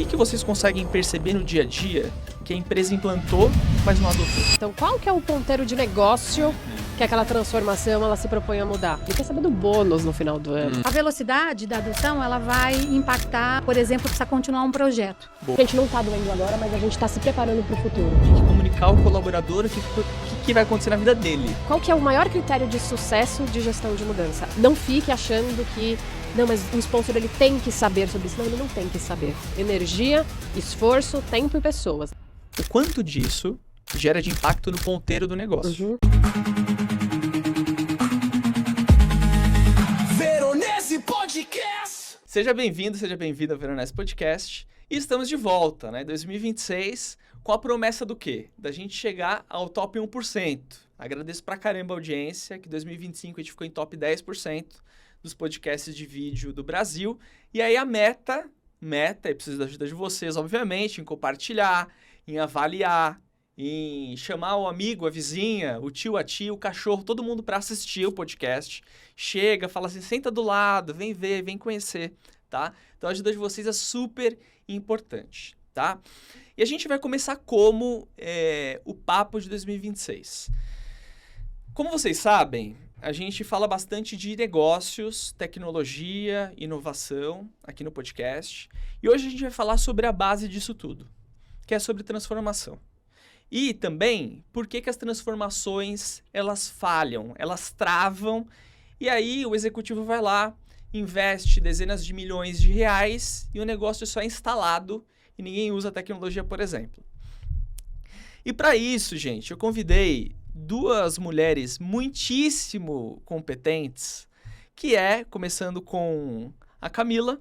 que vocês conseguem perceber no dia a dia que a empresa implantou, mas não adotou? Então, qual que é o ponteiro de negócio que aquela transformação ela se propõe a mudar? Ele quer saber do bônus no final do ano. A velocidade da adoção, ela vai impactar, por exemplo, precisa continuar um projeto. A gente não está doendo agora, mas a gente está se preparando para o futuro. Tem que comunicar ao colaborador o que vai acontecer na vida dele. Qual que é o maior critério de sucesso de gestão de mudança? Não fique achando que, não, mas o sponsor ele tem que saber sobre isso. Não, ele não tem que saber. Energia, esforço, tempo e pessoas. O quanto disso gera de impacto no ponteiro do negócio. Veronese Podcast! Seja bem-vindo, seja bem-vinda ao Veronese Podcast. E estamos de volta, né? 2026, com a promessa do quê? Da gente chegar ao top 1%. Agradeço pra caramba a audiência, que em 2025 a gente ficou em top 10% dos podcasts de vídeo do Brasil. E aí a meta, e preciso da ajuda de vocês, obviamente, em compartilhar, em avaliar, em chamar o amigo, a vizinha, o tio, a tia, o cachorro, todo mundo para assistir o podcast. Chega, fala assim, senta do lado, vem ver, vem conhecer, tá? Então a ajuda de vocês é super importante, tá? E a gente vai começar como o papo de 2026. Como vocês sabem, a gente fala bastante de negócios, tecnologia, inovação aqui no podcast. E hoje a gente vai falar sobre a base disso tudo, que é sobre transformação. E também, por que as transformações, elas falham, elas travam, e aí o executivo vai lá, investe dezenas de milhões de reais e o negócio só é instalado e ninguém usa a tecnologia, por exemplo. E para isso, gente, eu convidei duas mulheres muitíssimo competentes, que começando com a Camila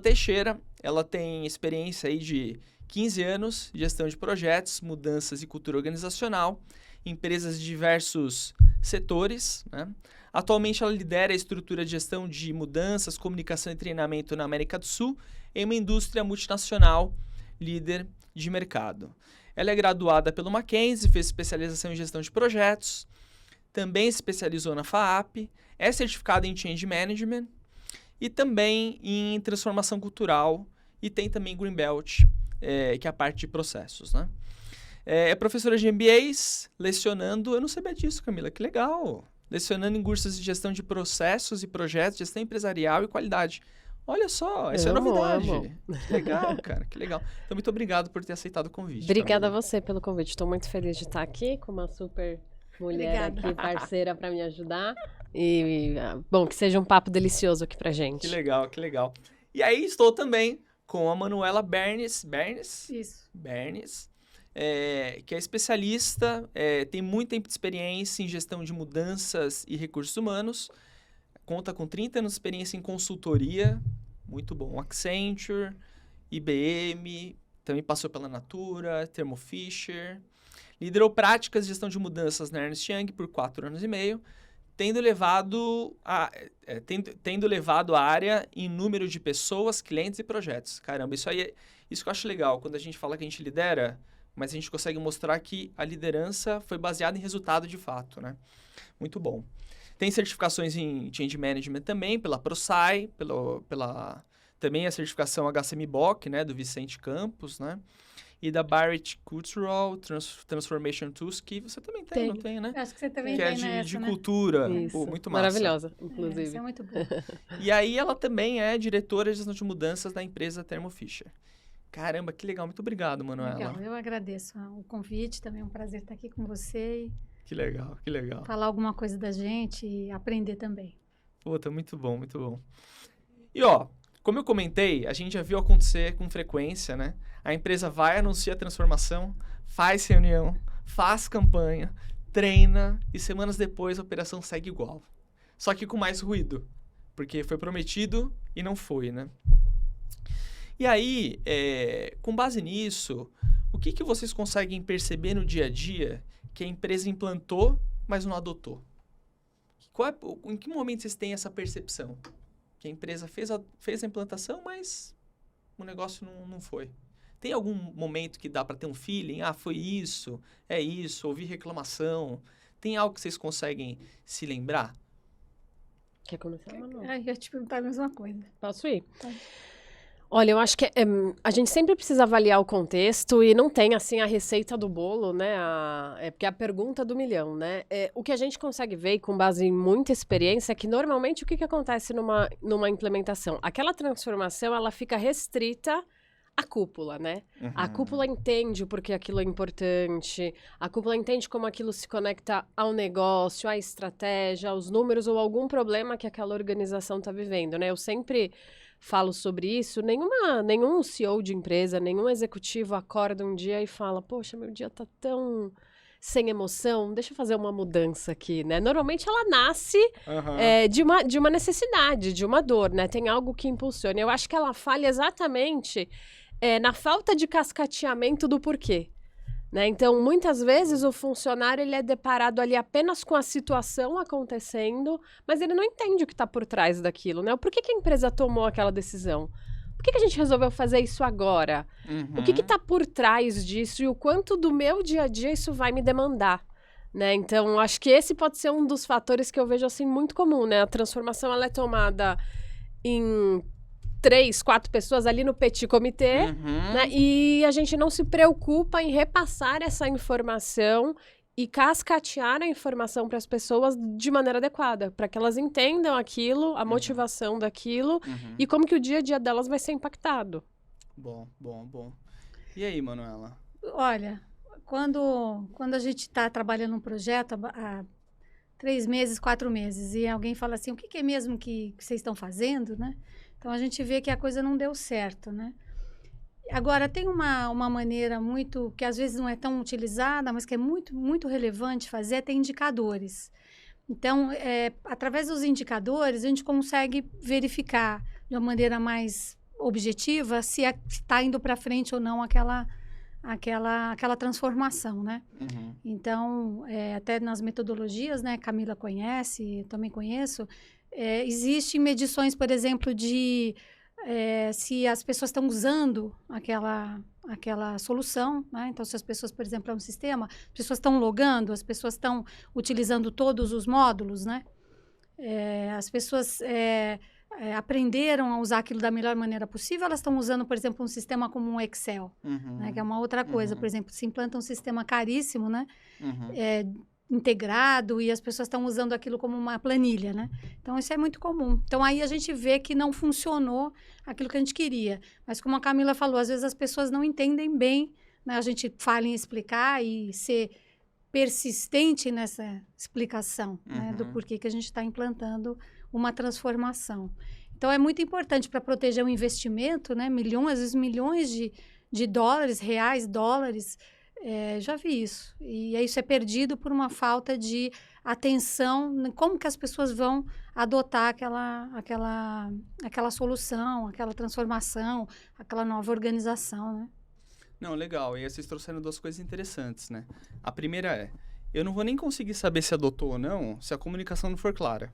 Teixeira. Ela tem experiência aí de 15 anos, gestão de projetos, mudanças e cultura organizacional, empresas de diversos setores, né? Atualmente ela lidera a estrutura de gestão de mudanças, comunicação e treinamento na América do Sul em uma indústria multinacional líder de mercado. Ela é graduada pelo Mackenzie, fez especialização em gestão de projetos, também se especializou na FAAP, é certificada em Change Management e também em transformação cultural e tem também Green Belt, que é a parte de processos, né? É professora de MBAs, lecionando... Eu não sabia disso, Camila, que legal! Lecionando em cursos de gestão de processos e projetos, gestão empresarial e qualidade. Olha só, essa é novidade. Que legal, cara, que legal. Então, muito obrigado por ter aceitado o convite. Obrigada Camila. a você pelo convite. Estou muito feliz de estar aqui com uma super mulher aqui, parceira para me ajudar. E, bom, que seja um papo delicioso aqui pra gente. Que legal, que legal. E aí, estou também com a Manuela Bernes, Isso. que é especialista, tem muito tempo de experiência em gestão de mudanças e recursos humanos, conta com 30 anos de experiência em consultoria, muito bom, Accenture, IBM, também passou pela Natura, Thermo Fisher, liderou práticas de gestão de mudanças na Ernst Young por 4 anos e meio, tendo levado a área em número de pessoas, clientes e projetos. Caramba, isso que eu acho legal, quando a gente fala que a gente lidera, mas a gente consegue mostrar que a liderança foi baseada em resultado de fato, né? Muito bom. Tem certificações em Change Management também, pela ProSci, também a certificação HCMBOK, né, do Vicente Campos, né? E da Barrett Cultural Transformation Tools, que você também tem, não tem, né? Acho que você também que tem é de né? cultura. Isso. Pô, muito massa. Maravilhosa, inclusive. Isso é muito bom. E aí ela também é diretora de gestão de mudanças da empresa Thermo Fisher. Caramba, que legal. Muito obrigado, Manuela. Legal, eu agradeço o convite, também é um prazer estar aqui com você e Que legal, que legal. falar alguma coisa da gente e aprender também. Puta, muito bom, muito bom. E como eu comentei, a gente já viu acontecer com frequência, né? A empresa vai, anuncia a transformação, faz reunião, faz campanha, treina e semanas depois a operação segue igual. Só que com mais ruído, porque foi prometido e não foi, né? E aí, com base nisso, o que vocês conseguem perceber no dia a dia que a empresa implantou, mas não adotou? Em que momento vocês têm essa percepção? Que a empresa fez a implantação, mas o negócio não foi. Tem algum momento que dá para ter um feeling? Foi isso, é isso, ouvi reclamação. Tem algo que vocês conseguem se lembrar? Quer começar, Manu? Eu ia te perguntar a mesma coisa. Posso ir? Tá. Olha, eu acho que a gente sempre precisa avaliar o contexto e não tem, assim, a receita do bolo, né? Porque é a pergunta do milhão, né? O que a gente consegue ver, e com base em muita experiência, é que normalmente o que acontece numa implementação? Aquela transformação, ela fica restrita à cúpula, né? A cúpula entende o porquê aquilo é importante, a cúpula entende como aquilo se conecta ao negócio, à estratégia, aos números ou algum problema que aquela organização está vivendo, né? Eu sempre falo sobre isso, nenhum CEO de empresa, nenhum executivo acorda um dia e fala, poxa, meu dia tá tão sem emoção, deixa eu fazer uma mudança aqui, né? Normalmente ela nasce de uma necessidade, de uma dor, né? Tem algo que impulsiona. Eu acho que ela falha exatamente na falta de cascateamento do porquê. Né? Então, muitas vezes o funcionário ele é deparado ali apenas com a situação acontecendo, mas ele não entende o que está por trás daquilo, né? Por que a empresa tomou aquela decisão? Por que a gente resolveu fazer isso agora? O que está por trás disso e o quanto do meu dia a dia isso vai me demandar? Né? Então, acho que esse pode ser um dos fatores que eu vejo assim muito comum, né? A transformação ela é tomada em 3, 4 pessoas ali no petit comitê, né? E a gente não se preocupa em repassar essa informação e cascatear a informação para as pessoas de maneira adequada, para que elas entendam aquilo, a motivação daquilo e como que o dia a dia delas vai ser impactado. Bom. E aí, Manuela? Olha, quando a gente está trabalhando um projeto há 3 meses, 4 meses, e alguém fala assim, o que é mesmo que vocês estão fazendo, né? Então, a gente vê que a coisa não deu certo, né? Agora, tem uma maneira muito, que às vezes não é tão utilizada, mas que é muito, muito relevante fazer, tem indicadores. Então, através dos indicadores, a gente consegue verificar de uma maneira mais objetiva se está indo para frente ou não aquela transformação, né? Então, até nas metodologias, né? Camila conhece, eu também conheço, existem medições, por exemplo, de se as pessoas estão usando aquela solução, né? Então, se as pessoas, por exemplo, é um sistema, as pessoas estão logando, as pessoas estão utilizando todos os módulos, né? As pessoas aprenderam a usar aquilo da melhor maneira possível, elas estão usando, por exemplo, um sistema como um Excel, né? Que é uma outra coisa. Por exemplo, se implanta um sistema caríssimo, né? Integrado, e as pessoas estão usando aquilo como uma planilha, né? Então, isso é muito comum. Então, aí a gente vê que não funcionou aquilo que a gente queria. Mas, como a Camila falou, às vezes as pessoas não entendem bem, né? A gente fala em explicar e ser persistente nessa explicação, né? Do porquê que a gente está implantando uma transformação. Então, é muito importante para proteger o investimento, né? Às vezes milhões de dólares, reais, dólares. Já vi isso. E isso é perdido por uma falta de atenção. Como que as pessoas vão adotar aquela solução, aquela transformação, aquela nova organização, né? Não, legal. E aí vocês trouxeram 2 coisas interessantes, né? A primeira eu não vou nem conseguir saber se adotou ou não se a comunicação não for clara.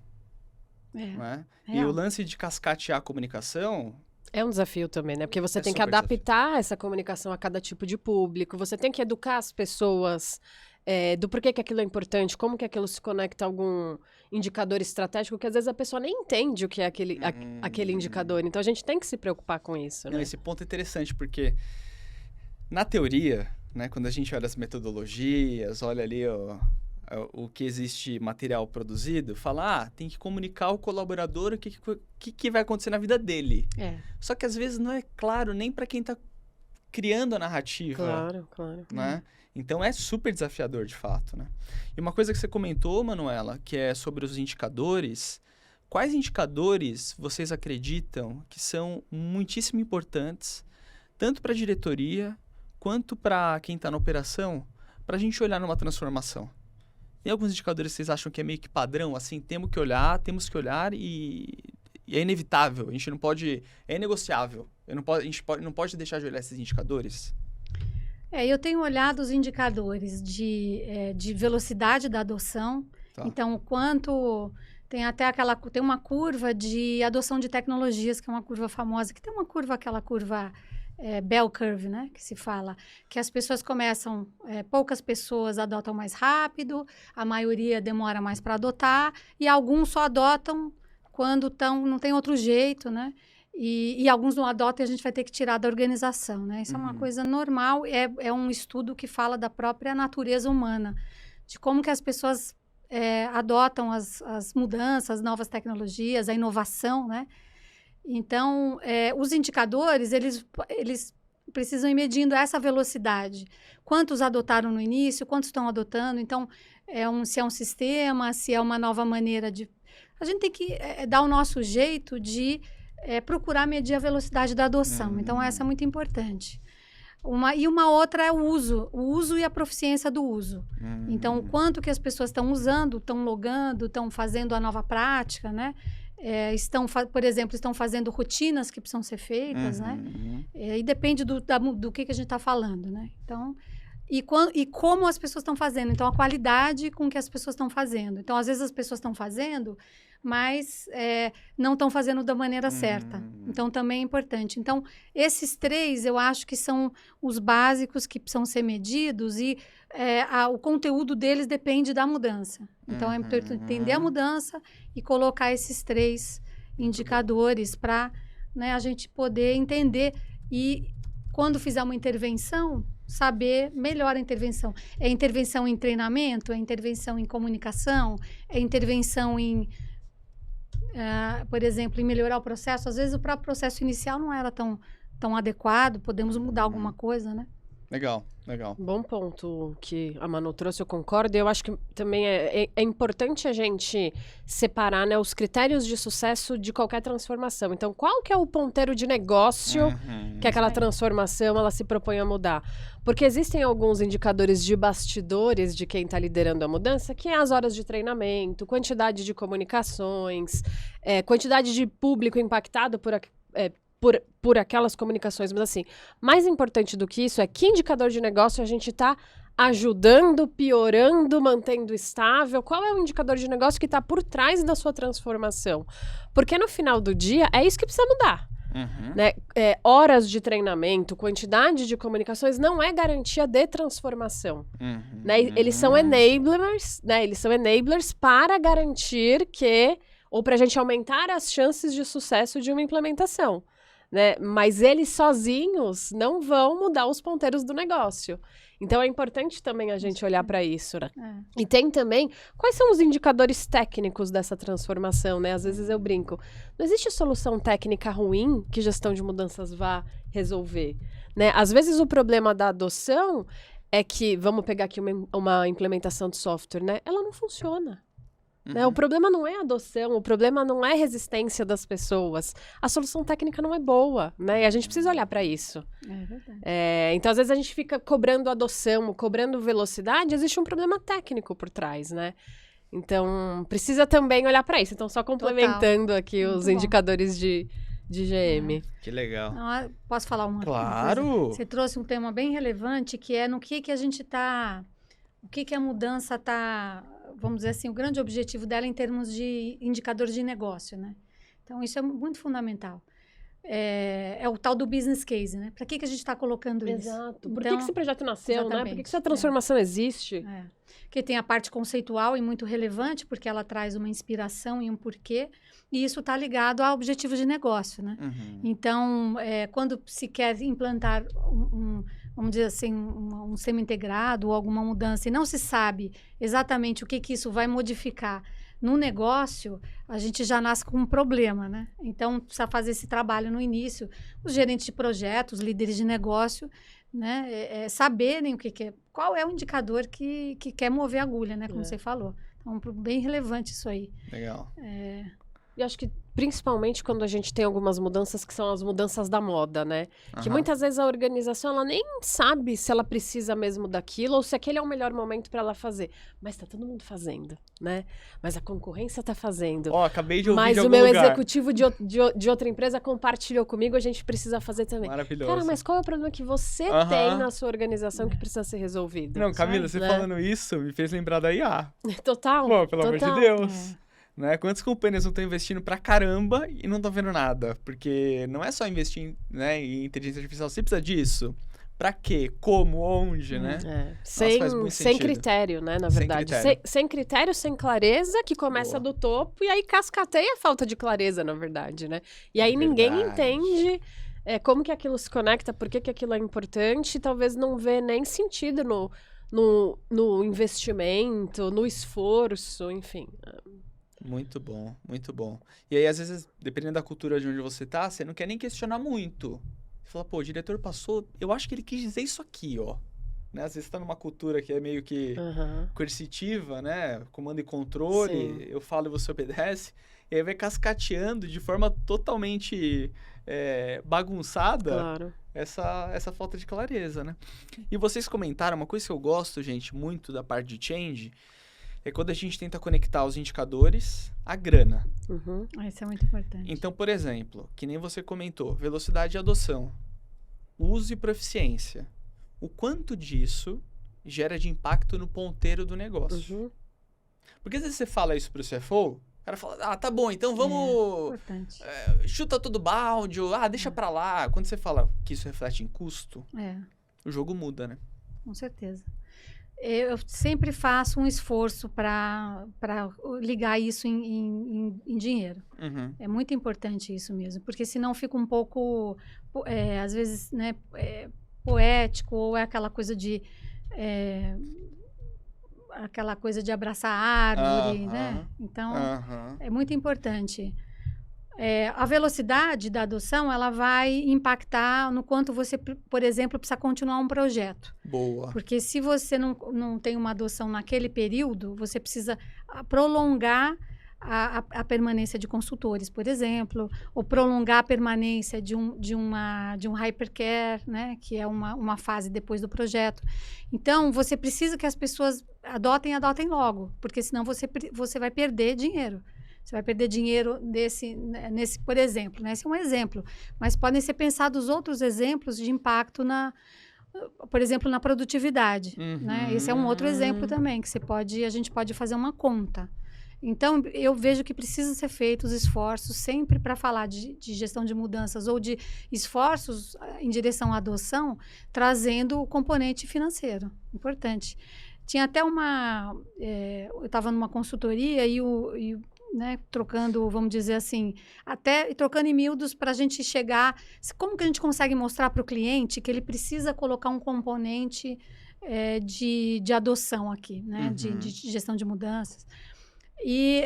Né? E o lance de cascatear a comunicação... É um desafio também, né? Porque você tem que adaptar essa comunicação a cada tipo de público, você tem que educar as pessoas do porquê que aquilo é importante, como que aquilo se conecta a algum indicador estratégico, que às vezes a pessoa nem entende o que é aquele indicador. Então, a gente tem que se preocupar com isso, né? Esse ponto é interessante, porque na teoria, né, quando a gente olha as metodologias, olha ali o que existe material produzido, fala, tem que comunicar ao colaborador o que vai acontecer na vida dele. Só que às vezes não é claro nem para quem está criando a narrativa. Claro. Né? Então é super desafiador, de fato, né? E uma coisa que você comentou, Manuela, que é sobre os indicadores. Quais indicadores vocês acreditam que são muitíssimo importantes, tanto para a diretoria quanto para quem está na operação, para a gente olhar numa transformação? Tem alguns indicadores que vocês acham que é meio que padrão, assim, temos que olhar e é inevitável, a gente não pode, é inegociável, a gente não pode deixar de olhar esses indicadores? Eu tenho olhado os indicadores de velocidade da adoção, então, o quanto... Tem uma curva de adoção de tecnologias, que é uma curva famosa, que tem aquela curva... bell curve, né, que se fala, que as pessoas começam, poucas pessoas adotam mais rápido, a maioria demora mais para adotar, e alguns só adotam quando não tem outro jeito, né, E alguns não adotam e a gente vai ter que tirar da organização, né? Isso é uma coisa normal, é um estudo que fala da própria natureza humana, de como que as pessoas adotam as mudanças, as novas tecnologias, a inovação, né? Então, os indicadores, eles precisam ir medindo essa velocidade. Quantos adotaram no início, quantos estão adotando. Então, se é um sistema, se é uma nova maneira de... A gente tem que dar o nosso jeito de procurar medir a velocidade da adoção. Então, essa é muito importante. Uma outra é o uso e a proficiência do uso. Então, o quanto que as pessoas estão usando, estão logando, estão fazendo a nova prática, né? Por exemplo, estão fazendo rotinas que precisam ser feitas, né? E depende do que a gente está falando, né? Então, e como as pessoas estão fazendo. Então, a qualidade com que as pessoas estão fazendo. Então, às vezes as pessoas estão fazendo, mas não estão fazendo da maneira certa. Então, também é importante. Então, esses 3, eu acho que são os básicos que precisam ser medidos e o conteúdo deles depende da mudança. Então, é importante entender a mudança e colocar esses 3 indicadores para, né, a gente poder entender e, quando fizer uma intervenção, saber melhor a intervenção. É intervenção em treinamento? É intervenção em comunicação? É intervenção em, por exemplo, em melhorar o processo? Às vezes o próprio processo inicial não era tão adequado, podemos mudar alguma coisa, né? Legal, legal. Bom ponto que a Manu trouxe, eu concordo. Eu acho que também é importante a gente separar, né, os critérios de sucesso de qualquer transformação. Então, qual que é o ponteiro de negócio que aquela transformação ela se propõe a mudar? Porque existem alguns indicadores de bastidores de quem está liderando a mudança, que é as horas de treinamento, quantidade de comunicações, quantidade de público impactado por aquelas comunicações, mas assim, mais importante do que isso é que indicador de negócio a gente está ajudando, piorando, mantendo estável, qual é o indicador de negócio que está por trás da sua transformação, porque no final do dia é isso que precisa mudar. Né? Horas de treinamento, quantidade de comunicações não é garantia de transformação. Né? Eles são enablers, né? Eles são enablers para garantir ou para a gente aumentar as chances de sucesso de uma implementação. Né? Mas eles sozinhos não vão mudar os ponteiros do negócio. Então, é importante também a gente olhar para isso, né? E tem também, quais são os indicadores técnicos dessa transformação, né? Às vezes eu brinco, não existe solução técnica ruim que gestão de mudanças vá resolver, né? Às vezes o problema da adoção é que, vamos pegar aqui uma implementação de software, né? Ela não funciona. Né? O problema não é a adoção, o problema não é a resistência das pessoas. A solução técnica não é boa, né? E a gente precisa olhar para isso. É verdade. Então, às vezes, a gente fica cobrando adoção, cobrando velocidade, existe um problema técnico por trás, né? Então, precisa também olhar para isso. Então, só complementando aqui os indicadores de GM. Que legal. Não, posso falar uma Claro! coisa? Você trouxe um tema bem relevante, que é no que a gente está... O que a mudança está... Vamos dizer assim, o grande objetivo dela em termos de indicadores de negócio, né? Então, isso é muito fundamental. É o tal do business case, né? Para que a gente está colocando isso? Exato. Por Então, que esse projeto nasceu, exatamente. né? Por que essa transformação existe? Porque tem a parte conceitual e muito relevante, porque ela traz uma inspiração e um porquê, e isso está ligado ao objetivo de negócio, né? Então, quando se quer implantar vamos dizer assim, um sistema integrado ou alguma mudança, e não se sabe exatamente o que isso vai modificar no negócio, a gente já nasce com um problema, né? Então, precisa fazer esse trabalho no início, os gerentes de projetos, os líderes de negócio, né? Saberem qual é o indicador que quer mover a agulha, né? Como você falou. Então, bem relevante isso aí. Legal. E acho que principalmente quando a gente tem algumas mudanças que são as mudanças da moda, né? Que muitas vezes a organização ela nem sabe se ela precisa mesmo daquilo ou se aquele é o melhor momento para ela fazer. Mas tá todo mundo fazendo, né? Mas a concorrência tá fazendo. Acabei de ouvir mas de o algum meu lugar. executivo de outra empresa compartilhou comigo, a gente precisa fazer também. Maravilhoso. Cara, mas qual é o problema que você tem na sua organização que precisa ser resolvido? Não, Camila, você né? falando isso me fez lembrar da IA. Total. Pô, pelo total. amor de Deus. Né? Quantas companhias não estão investindo pra caramba e não estão vendo nada? Porque não é só investir em inteligência artificial, você precisa disso. Pra quê? Como? Onde, né? Sem sentido. critério, né, na Sem verdade. critério. Sem critério, sem clareza, que começa Boa. do topo e aí cascateia a falta de clareza, na verdade, né? E aí ninguém Verdade. entende como que aquilo se conecta, por que aquilo é importante, e talvez não vê nem sentido no investimento, no esforço, enfim. Muito bom, muito bom. E aí, às vezes, dependendo da cultura de onde você tá, você não quer nem questionar muito. Você fala, pô, o diretor passou, eu acho que ele quis dizer isso aqui, ó. Né? Às vezes você tá numa cultura que é meio que coercitiva, né? Comando e controle, Sim. eu falo e você obedece. E aí vai cascateando de forma totalmente bagunçada Claro. essa falta de clareza, né? E vocês comentaram, uma coisa que eu gosto, gente, muito da parte de change, é quando a gente tenta conectar os indicadores à grana. Uhum. Isso é muito importante. Então, por exemplo, que nem você comentou, velocidade de adoção, uso e proficiência. O quanto disso gera de impacto no ponteiro do negócio? Uhum. Porque às vezes você fala isso pro CFO, o cara fala, tá bom, então vamos... Importante. chuta todo balde, deixa pra lá. Quando você fala que isso reflete em custo, o jogo muda, né? Com certeza. Eu sempre faço um esforço para ligar isso em dinheiro. Uhum. É muito importante isso mesmo, porque senão fica um pouco, às vezes, né, poético, ou é aquela coisa de abraçar a árvore, né? Então, é muito importante. A velocidade da adoção, ela vai impactar no quanto você, por exemplo, precisa continuar um projeto. Boa. Porque se você não tem uma adoção naquele período, você precisa prolongar a permanência de consultores, por exemplo, ou prolongar a permanência de um hypercare, né, que é uma fase depois do projeto. Então, você precisa que as pessoas adotem logo, porque senão você vai perder dinheiro. Você vai perder dinheiro nesse, por exemplo, né? Esse é um exemplo. Mas podem ser pensados outros exemplos de impacto por exemplo, na produtividade. Né? Esse é um outro exemplo também, que a gente pode fazer uma conta. Então, eu vejo que precisa ser feitos esforços sempre para falar de gestão de mudanças ou de esforços em direção à adoção, trazendo o componente financeiro. Importante. Tinha até eu estava numa consultoria né, trocando, vamos dizer assim, até trocando em miúdos para a gente chegar... Como que a gente consegue mostrar para o cliente que ele precisa colocar um componente de adoção aqui, né, de gestão de mudanças? E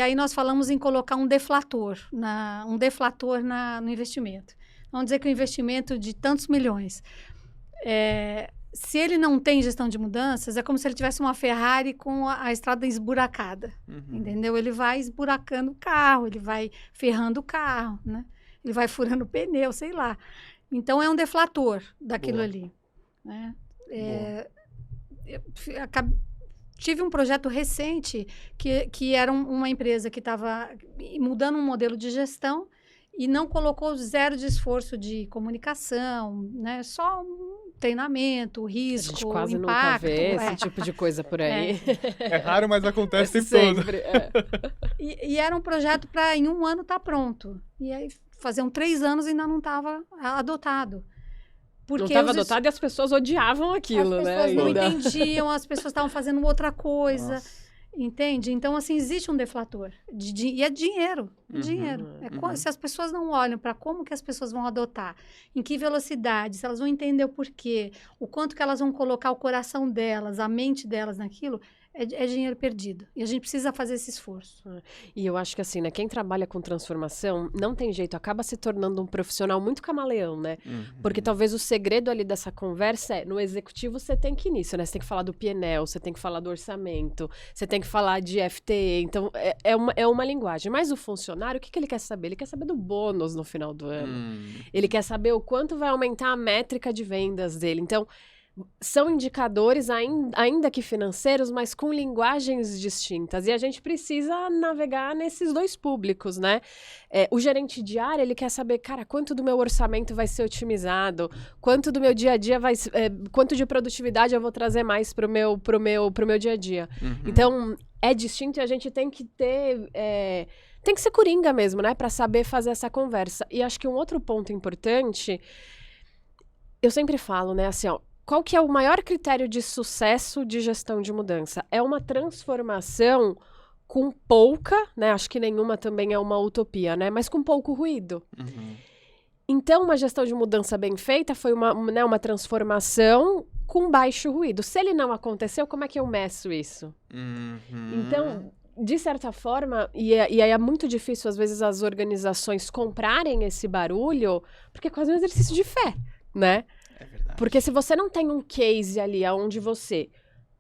aí nós falamos em colocar um deflator no investimento. Vamos dizer que o investimento de tantos milhões... se ele não tem gestão de mudanças, é como se ele tivesse uma Ferrari com a estrada esburacada, entendeu? Ele vai esburacando o carro, ele vai ferrando o carro, né? Ele vai furando o pneu, sei lá. Então, é um deflator daquilo ali. Né? Tive um projeto recente que era uma empresa que estava mudando um modelo de gestão e não colocou zero de esforço de comunicação, né? Só treinamento, risco, a gente quase impacto. Nunca vê esse tipo de coisa por aí. É raro, mas acontece sempre. E era um projeto para em um ano estar pronto. E aí faziam 3 anos e ainda não estava adotado. Porque não estava adotado e as pessoas odiavam aquilo, né? As pessoas não entendiam, as pessoas estavam fazendo outra coisa. Nossa. Entende? Então, assim, existe um deflator. E é dinheiro. Dinheiro. Se as pessoas não olham para como que as pessoas vão adotar, em que velocidade, se elas vão entender o porquê, o quanto que elas vão colocar o coração delas, a mente delas naquilo, é dinheiro perdido. E a gente precisa fazer esse esforço. E eu acho que assim, né? Quem trabalha com transformação, não tem jeito, acaba se tornando um profissional muito camaleão, né? Porque talvez o segredo ali dessa conversa no executivo você tem que ir nisso, né? Você tem que falar do PNL, você tem que falar do orçamento, você tem que falar de FTE, então é uma linguagem. Mas o funcionário, o que ele quer saber? Ele quer saber do bônus no final do ano. Ele quer saber o quanto vai aumentar a métrica de vendas dele. Então, são indicadores, ainda que financeiros, mas com linguagens distintas. E a gente precisa navegar nesses dois públicos, né? O gerente de área, ele quer saber, cara, quanto do meu orçamento vai ser otimizado, quanto do meu dia a dia quanto de produtividade eu vou trazer mais pro meu dia a dia. Então, é distinto e a gente tem que ter... tem que ser coringa mesmo, né? Para saber fazer essa conversa. E acho que um outro ponto importante... Eu sempre falo, né, assim, ó, qual que é o maior critério de sucesso de gestão de mudança? É uma transformação com pouca, né, acho que nenhuma também é uma utopia, né, mas com pouco ruído. Uhum. Então, uma gestão de mudança bem feita foi uma transformação com baixo ruído. Se ele não aconteceu, como é que eu meço isso? Uhum. Então, de certa forma, e aí é muito difícil, às vezes, as organizações comprarem esse barulho, porque é quase um exercício de fé, né? É verdade. Porque se você não tem um case ali onde você...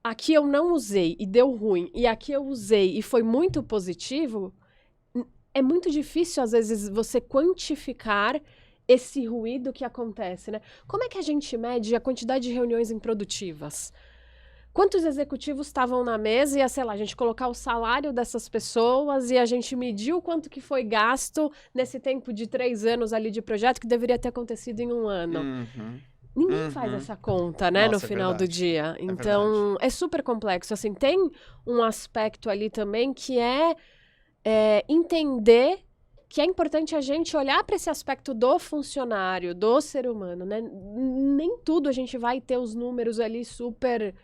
Aqui eu não usei e deu ruim, e aqui eu usei e foi muito positivo, é muito difícil, às vezes, você quantificar esse ruído que acontece, né? Como é que a gente mede a quantidade de reuniões improdutivas? Quantos executivos estavam na mesa e, sei lá, a gente colocar o salário dessas pessoas e a gente mediu quanto que foi gasto nesse tempo de 3 anos ali de projeto que deveria ter acontecido em 1 ano? Uhum. Ninguém faz essa conta, né, no Nossa, é final do verdade. dia. Então, é super complexo. Assim, tem um aspecto ali também que é entender que é importante a gente olhar para esse aspecto do funcionário, do ser humano, né? Nem tudo a gente vai ter os números ali super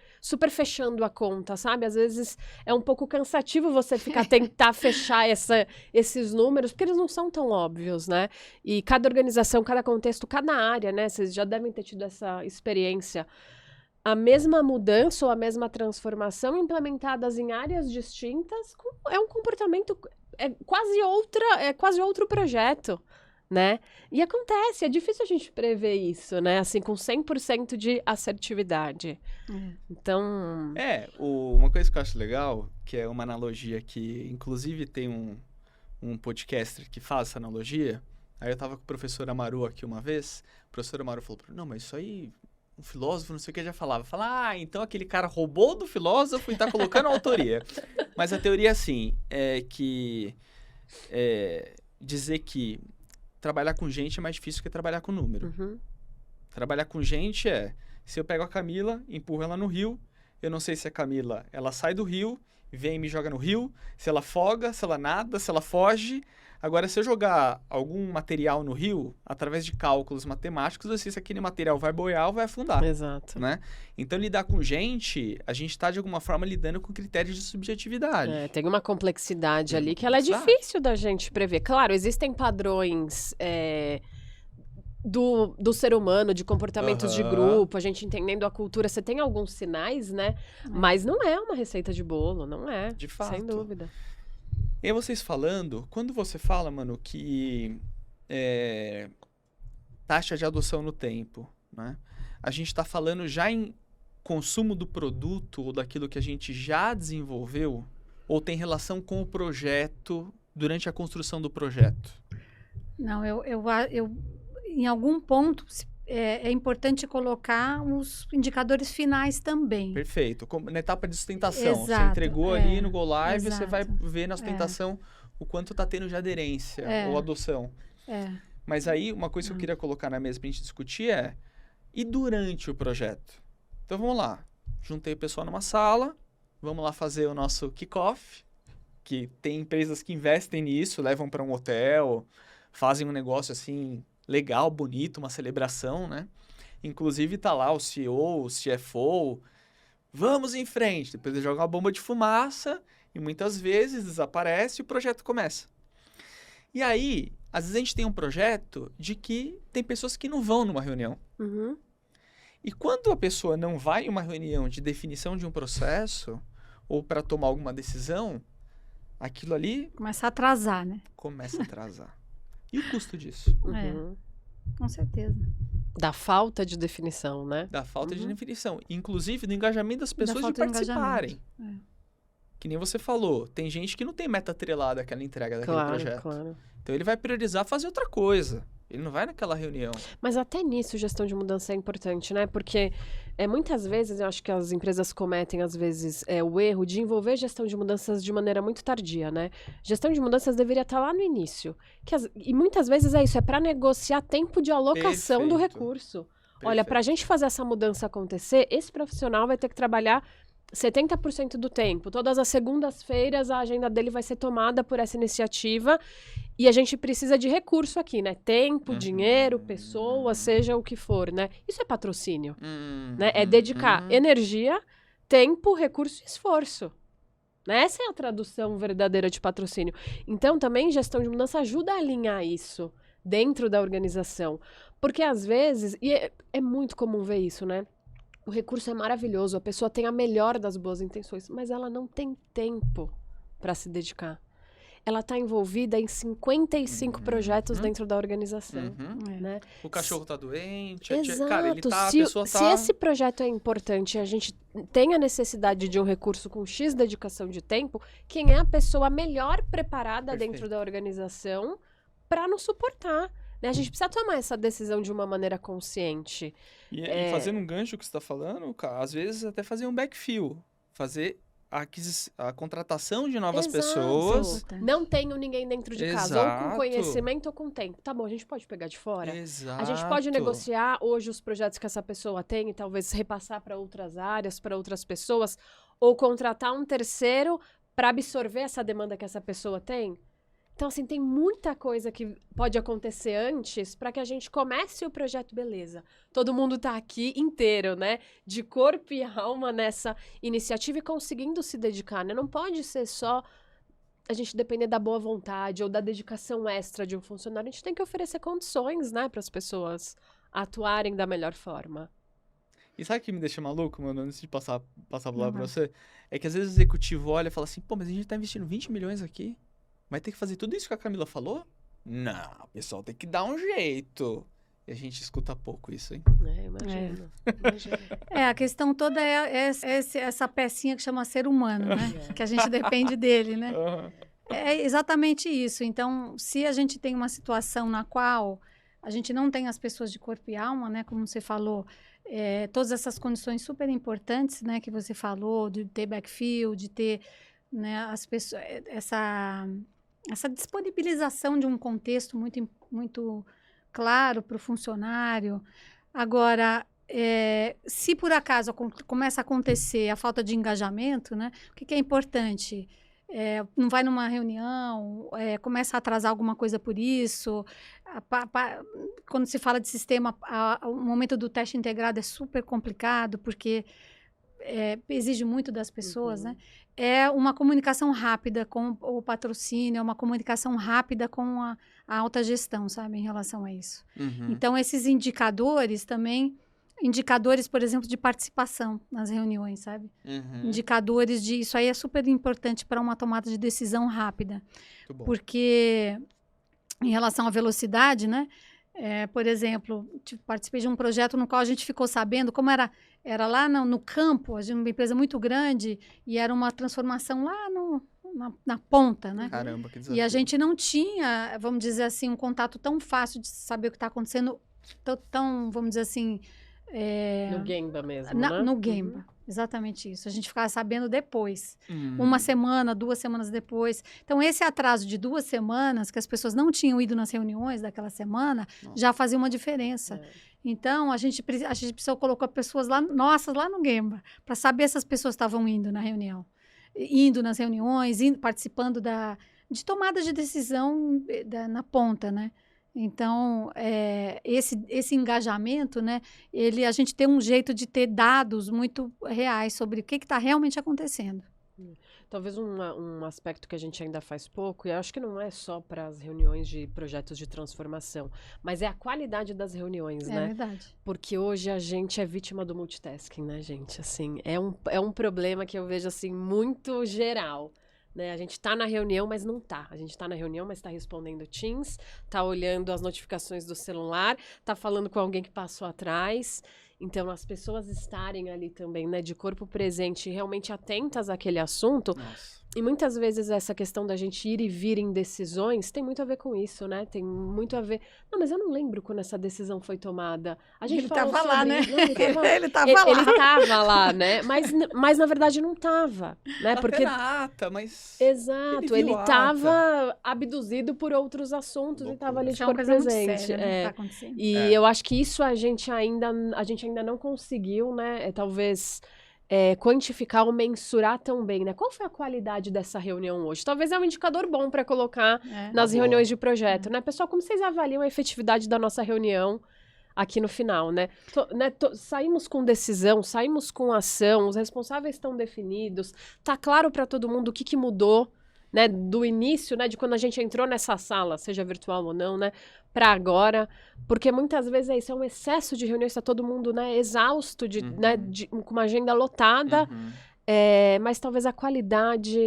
fechando a conta, sabe? Às vezes é um pouco cansativo você tentar fechar esses números, porque eles não são tão óbvios, né? E cada organização, cada contexto, cada área, né? Vocês já devem ter tido essa experiência. A mesma mudança ou a mesma transformação implementadas em áreas distintas é um comportamento, é quase outro projeto, né? E acontece, é difícil a gente prever isso, né? Assim, com 100% de assertividade. Então... Uma coisa que eu acho legal, que é uma analogia que, inclusive, tem um podcaster que faz essa analogia. Aí eu tava com o professor Amaru aqui uma vez, o professor Amaru falou, não, mas isso aí... Um filósofo, não sei o que, já falava. Então aquele cara roubou do filósofo e tá colocando a autoria. Mas a teoria, assim, dizer que trabalhar com gente é mais difícil que trabalhar com número. Uhum. Trabalhar com gente se eu pego a Camila, empurro ela no rio, eu não sei se a Camila, ela sai do rio, vem e me joga no rio, se ela afoga, se ela nada, se ela foge. Agora, se eu jogar algum material no rio, através de cálculos matemáticos, eu sei se aquele material vai boiar ou vai afundar. Exato. Né? Então, lidar com gente, a gente está, de alguma forma, lidando com critérios de subjetividade. Tem uma complexidade ali que ela é complexidade. difícil da gente prever. Claro, existem padrões do ser humano, de comportamentos de grupo, a gente entendendo a cultura. Você tem alguns sinais, né? Mas não é uma receita de bolo, não é. De fato. Sem dúvida. E aí vocês falando, quando você fala, mano, que taxa de adoção no tempo, né? A gente está falando já em consumo do produto ou daquilo que a gente já desenvolveu, ou tem relação com o projeto durante a construção do projeto? Não, eu em algum ponto é importante colocar os indicadores finais também. Perfeito. Na etapa de sustentação. Exato, Você entregou ali no Go Live, exato. você vai ver na sustentação o quanto está tendo de aderência ou adoção. Mas aí, uma coisa que eu queria colocar na mesa para a gente discutir e durante o projeto? Então, vamos lá. Juntei o pessoal numa sala, vamos lá fazer o nosso kickoff, que tem empresas que investem nisso, levam para um hotel, fazem um negócio assim... legal, bonito, uma celebração, né? Inclusive tá lá o CEO, o CFO, vamos em frente. Depois ele joga uma bomba de fumaça e muitas vezes desaparece e o projeto começa. E aí, às vezes a gente tem um projeto de que tem pessoas que não vão numa reunião. Uhum. E quando a pessoa não vai em uma reunião de definição de um processo ou para tomar alguma decisão, aquilo ali... começa a atrasar, né? Começa a atrasar. E o custo disso? Uhum. Com certeza. Da falta de definição, né? Da falta de definição. Inclusive, do engajamento das pessoas de participarem. Que nem você falou. Tem gente que não tem meta atrelada àquela entrega daquele projeto. Claro. Então, ele vai priorizar fazer outra coisa. Ele não vai naquela reunião. Mas até nisso, gestão de mudança é importante, né? Porque muitas vezes, eu acho que as empresas cometem, às vezes, o erro de envolver gestão de mudanças de maneira muito tardia, né? Gestão de mudanças deveria estar lá no início. E muitas vezes é isso, é para negociar tempo de alocação do recurso. Olha, para a gente fazer essa mudança acontecer, esse profissional vai ter que trabalhar 70% do tempo. Todas as segundas-feiras a agenda dele vai ser tomada por essa iniciativa e a gente precisa de recurso aqui, né? Tempo, dinheiro, pessoas, seja o que for, né? Isso é patrocínio, né? É dedicar energia, tempo, recurso e esforço. Né? Essa é a tradução verdadeira de patrocínio. Então, também, gestão de mudança ajuda a alinhar isso dentro da organização. Porque, às vezes, e é muito comum ver isso, né? O recurso é maravilhoso, a pessoa tem a melhor das boas intenções, mas ela não tem tempo para se dedicar. Ela está envolvida em 55 projetos dentro da organização. Né? O cachorro tá doente. Exato. Cara, ele tá, se, a pessoa tá... se esse projeto é importante e a gente tem a necessidade de um recurso com X dedicação de tempo, quem é a pessoa melhor preparada dentro da organização para nos suportar? Né? A gente precisa tomar essa decisão de uma maneira consciente. E fazendo um gancho que você está falando, cara, às vezes até fazer um backfill. Fazer a contratação de novas pessoas. Não tenho ninguém dentro de casa, ou com conhecimento ou com tempo. Tá bom, a gente pode pegar de fora. Exato. A gente pode negociar hoje os projetos que essa pessoa tem e talvez repassar para outras áreas, para outras pessoas, ou contratar um terceiro para absorver essa demanda que essa pessoa tem. Então, assim, tem muita coisa que pode acontecer antes para que a gente comece o projeto, beleza. Todo mundo tá aqui inteiro, né? De corpo e alma nessa iniciativa e conseguindo se dedicar, né? Não pode ser só a gente depender da boa vontade ou da dedicação extra de um funcionário. A gente tem que oferecer condições, né? Para as pessoas atuarem da melhor forma. E sabe o que me deixa maluco, mano, antes de passar a palavra pra você? É que às vezes o executivo olha e fala assim, pô, mas a gente tá investindo 20 milhões aqui. Vai ter que fazer tudo isso que a Camila falou? Não, o pessoal tem que dar um jeito. E a gente escuta pouco isso, hein? Imagino. A questão toda é essa pecinha que chama ser humano, né? Que a gente depende dele, né? É exatamente isso. Então, se a gente tem uma situação na qual a gente não tem as pessoas de corpo e alma, né? Como você falou, todas essas condições super importantes, né? Que você falou, de ter backfill, de ter, né, as pessoas, essa disponibilização de um contexto muito claro para o funcionário. Agora, se por acaso começa a acontecer a falta de engajamento, né, o que é importante? Não vai numa reunião, começa a atrasar alguma coisa por isso. Quando se fala de sistema, o momento do teste integrado é super complicado, porque exige muito das pessoas, né? É uma comunicação rápida com o patrocínio, é uma comunicação rápida com a alta gestão, sabe, em relação a isso. Então, esses indicadores também, por exemplo, de participação nas reuniões, sabe? Indicadores de... Isso aí é super importante para uma tomada de decisão rápida. Porque, em relação à velocidade, né? Por exemplo, participei de um projeto no qual a gente ficou sabendo como era lá no campo, uma empresa muito grande, e era uma transformação lá na ponta, né? Caramba, que desafio. E a gente não tinha, vamos dizer assim, um contato tão fácil de saber o que está acontecendo, tão, vamos dizer assim... no Gemba mesmo, né? No Gemba, exatamente isso. A gente ficava sabendo depois. Uma semana, 2 semanas depois. Então, esse atraso de 2 semanas, que as pessoas não tinham ido nas reuniões daquela semana, já fazia uma diferença. Então, a gente precisou colocar pessoas nossas lá no Gemba, para saber se as pessoas estavam indo na reunião. Indo nas reuniões, participando de tomada de decisão na ponta, né? Então, esse engajamento, né, a gente tem um jeito de ter dados muito reais sobre o que está realmente acontecendo. Talvez um aspecto que a gente ainda faz pouco, e eu acho que não é só para as reuniões de projetos de transformação, mas é a qualidade das reuniões, né? É verdade. Porque hoje a gente é vítima do multitasking, né, gente? Assim, é um problema que eu vejo, assim, muito geral. Né? A gente está na reunião, mas não está. A gente está na reunião, mas está respondendo Teams, está olhando as notificações do celular, está falando com alguém que passou atrás. Então, as pessoas estarem ali também, né, de corpo presente, realmente atentas àquele assunto. Nossa. E muitas vezes essa questão da gente ir e vir em decisões tem muito a ver com isso, né? Tem muito a ver... Não, mas eu não lembro quando essa decisão foi tomada. A gente ele falou estava lá, né? Ele estava lá, né? Mas na verdade não estava, né? Porque na ata, mas... Exato, ele estava abduzido por outros assuntos e estava ali de corpo presente. Séria, né? Tá acontecendo. E eu acho que isso a gente ainda não conseguiu, né? Talvez quantificar ou mensurar também, né? Qual foi a qualidade dessa reunião hoje? Talvez é um indicador bom para colocar nas reuniões de projeto, né? Pessoal, como vocês avaliam a efetividade da nossa reunião aqui no final, né? Saímos com decisão, saímos com ação, os responsáveis estão definidos, tá claro para todo mundo o que mudou, né? Do início, né? De quando a gente entrou nessa sala, seja virtual ou não, né? Para agora, porque muitas vezes é isso, é um excesso de reuniões, está todo mundo, né, exausto, né, com uma agenda lotada, mas talvez a qualidade,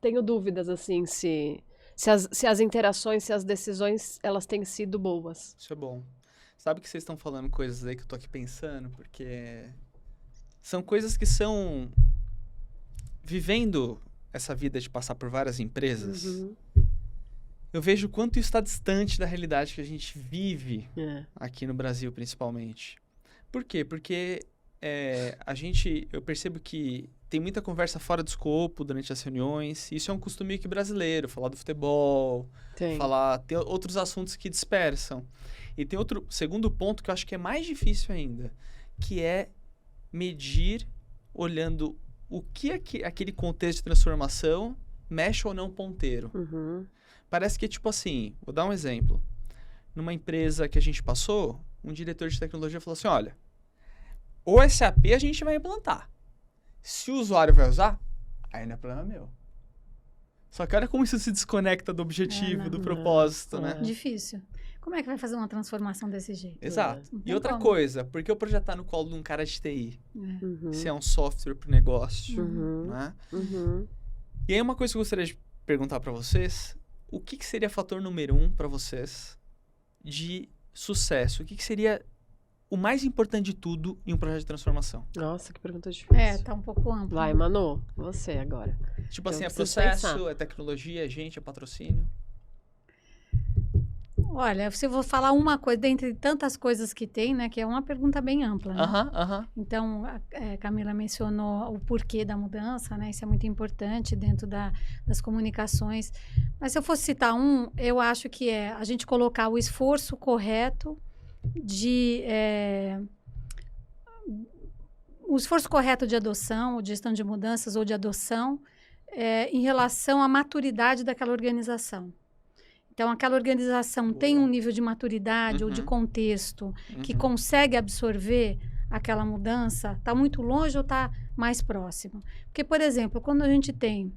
tenho dúvidas, assim, se as interações, se as decisões, elas têm sido boas. Isso é bom. Sabe que vocês estão falando coisas aí que eu tô aqui pensando, porque são coisas que são... Vivendo essa vida de passar por várias empresas... Eu vejo o quanto isso está distante da realidade que a gente vive aqui no Brasil, principalmente. Por quê? Porque eu percebo que tem muita conversa fora do escopo durante as reuniões. Isso é um costume aqui brasileiro, falar do futebol, tem outros assuntos que dispersam. E tem outro segundo ponto que eu acho que é mais difícil ainda, que é medir, olhando o que aquele contexto de transformação mexe ou não ponteiro. Parece que, tipo assim, vou dar um exemplo. Numa empresa que a gente passou, um diretor de tecnologia falou assim, olha, o SAP a gente vai implantar. Se o usuário vai usar, aí não é problema meu. Só que olha como isso se desconecta do objetivo, do propósito, né? Difícil. Como é que vai fazer uma transformação desse jeito? Exato. E outra coisa, por que o projeto tá no colo de um cara de TI? Se é um software pro negócio, né? E aí uma coisa que eu gostaria de perguntar para vocês... O que seria fator número 1 para vocês de sucesso? O que seria o mais importante de tudo em um projeto de transformação? Nossa, que pergunta difícil. Tá um pouco amplo. Vai, Manu, você agora. Tipo assim, é processo, é tecnologia, é gente, é patrocínio? Olha, se eu vou falar uma coisa, dentre tantas coisas que tem, né, que é uma pergunta bem ampla, né? Então, a Camila mencionou o porquê da mudança, né? Isso é muito importante dentro das comunicações. Mas se eu fosse citar eu acho que é a gente colocar o esforço correto de adoção, ou de gestão de mudanças ou de adoção em relação à maturidade daquela organização. Então, aquela organização tem um nível de maturidade ou de contexto que consegue absorver aquela mudança, está muito longe ou está mais próximo? Porque, por exemplo, quando a gente tem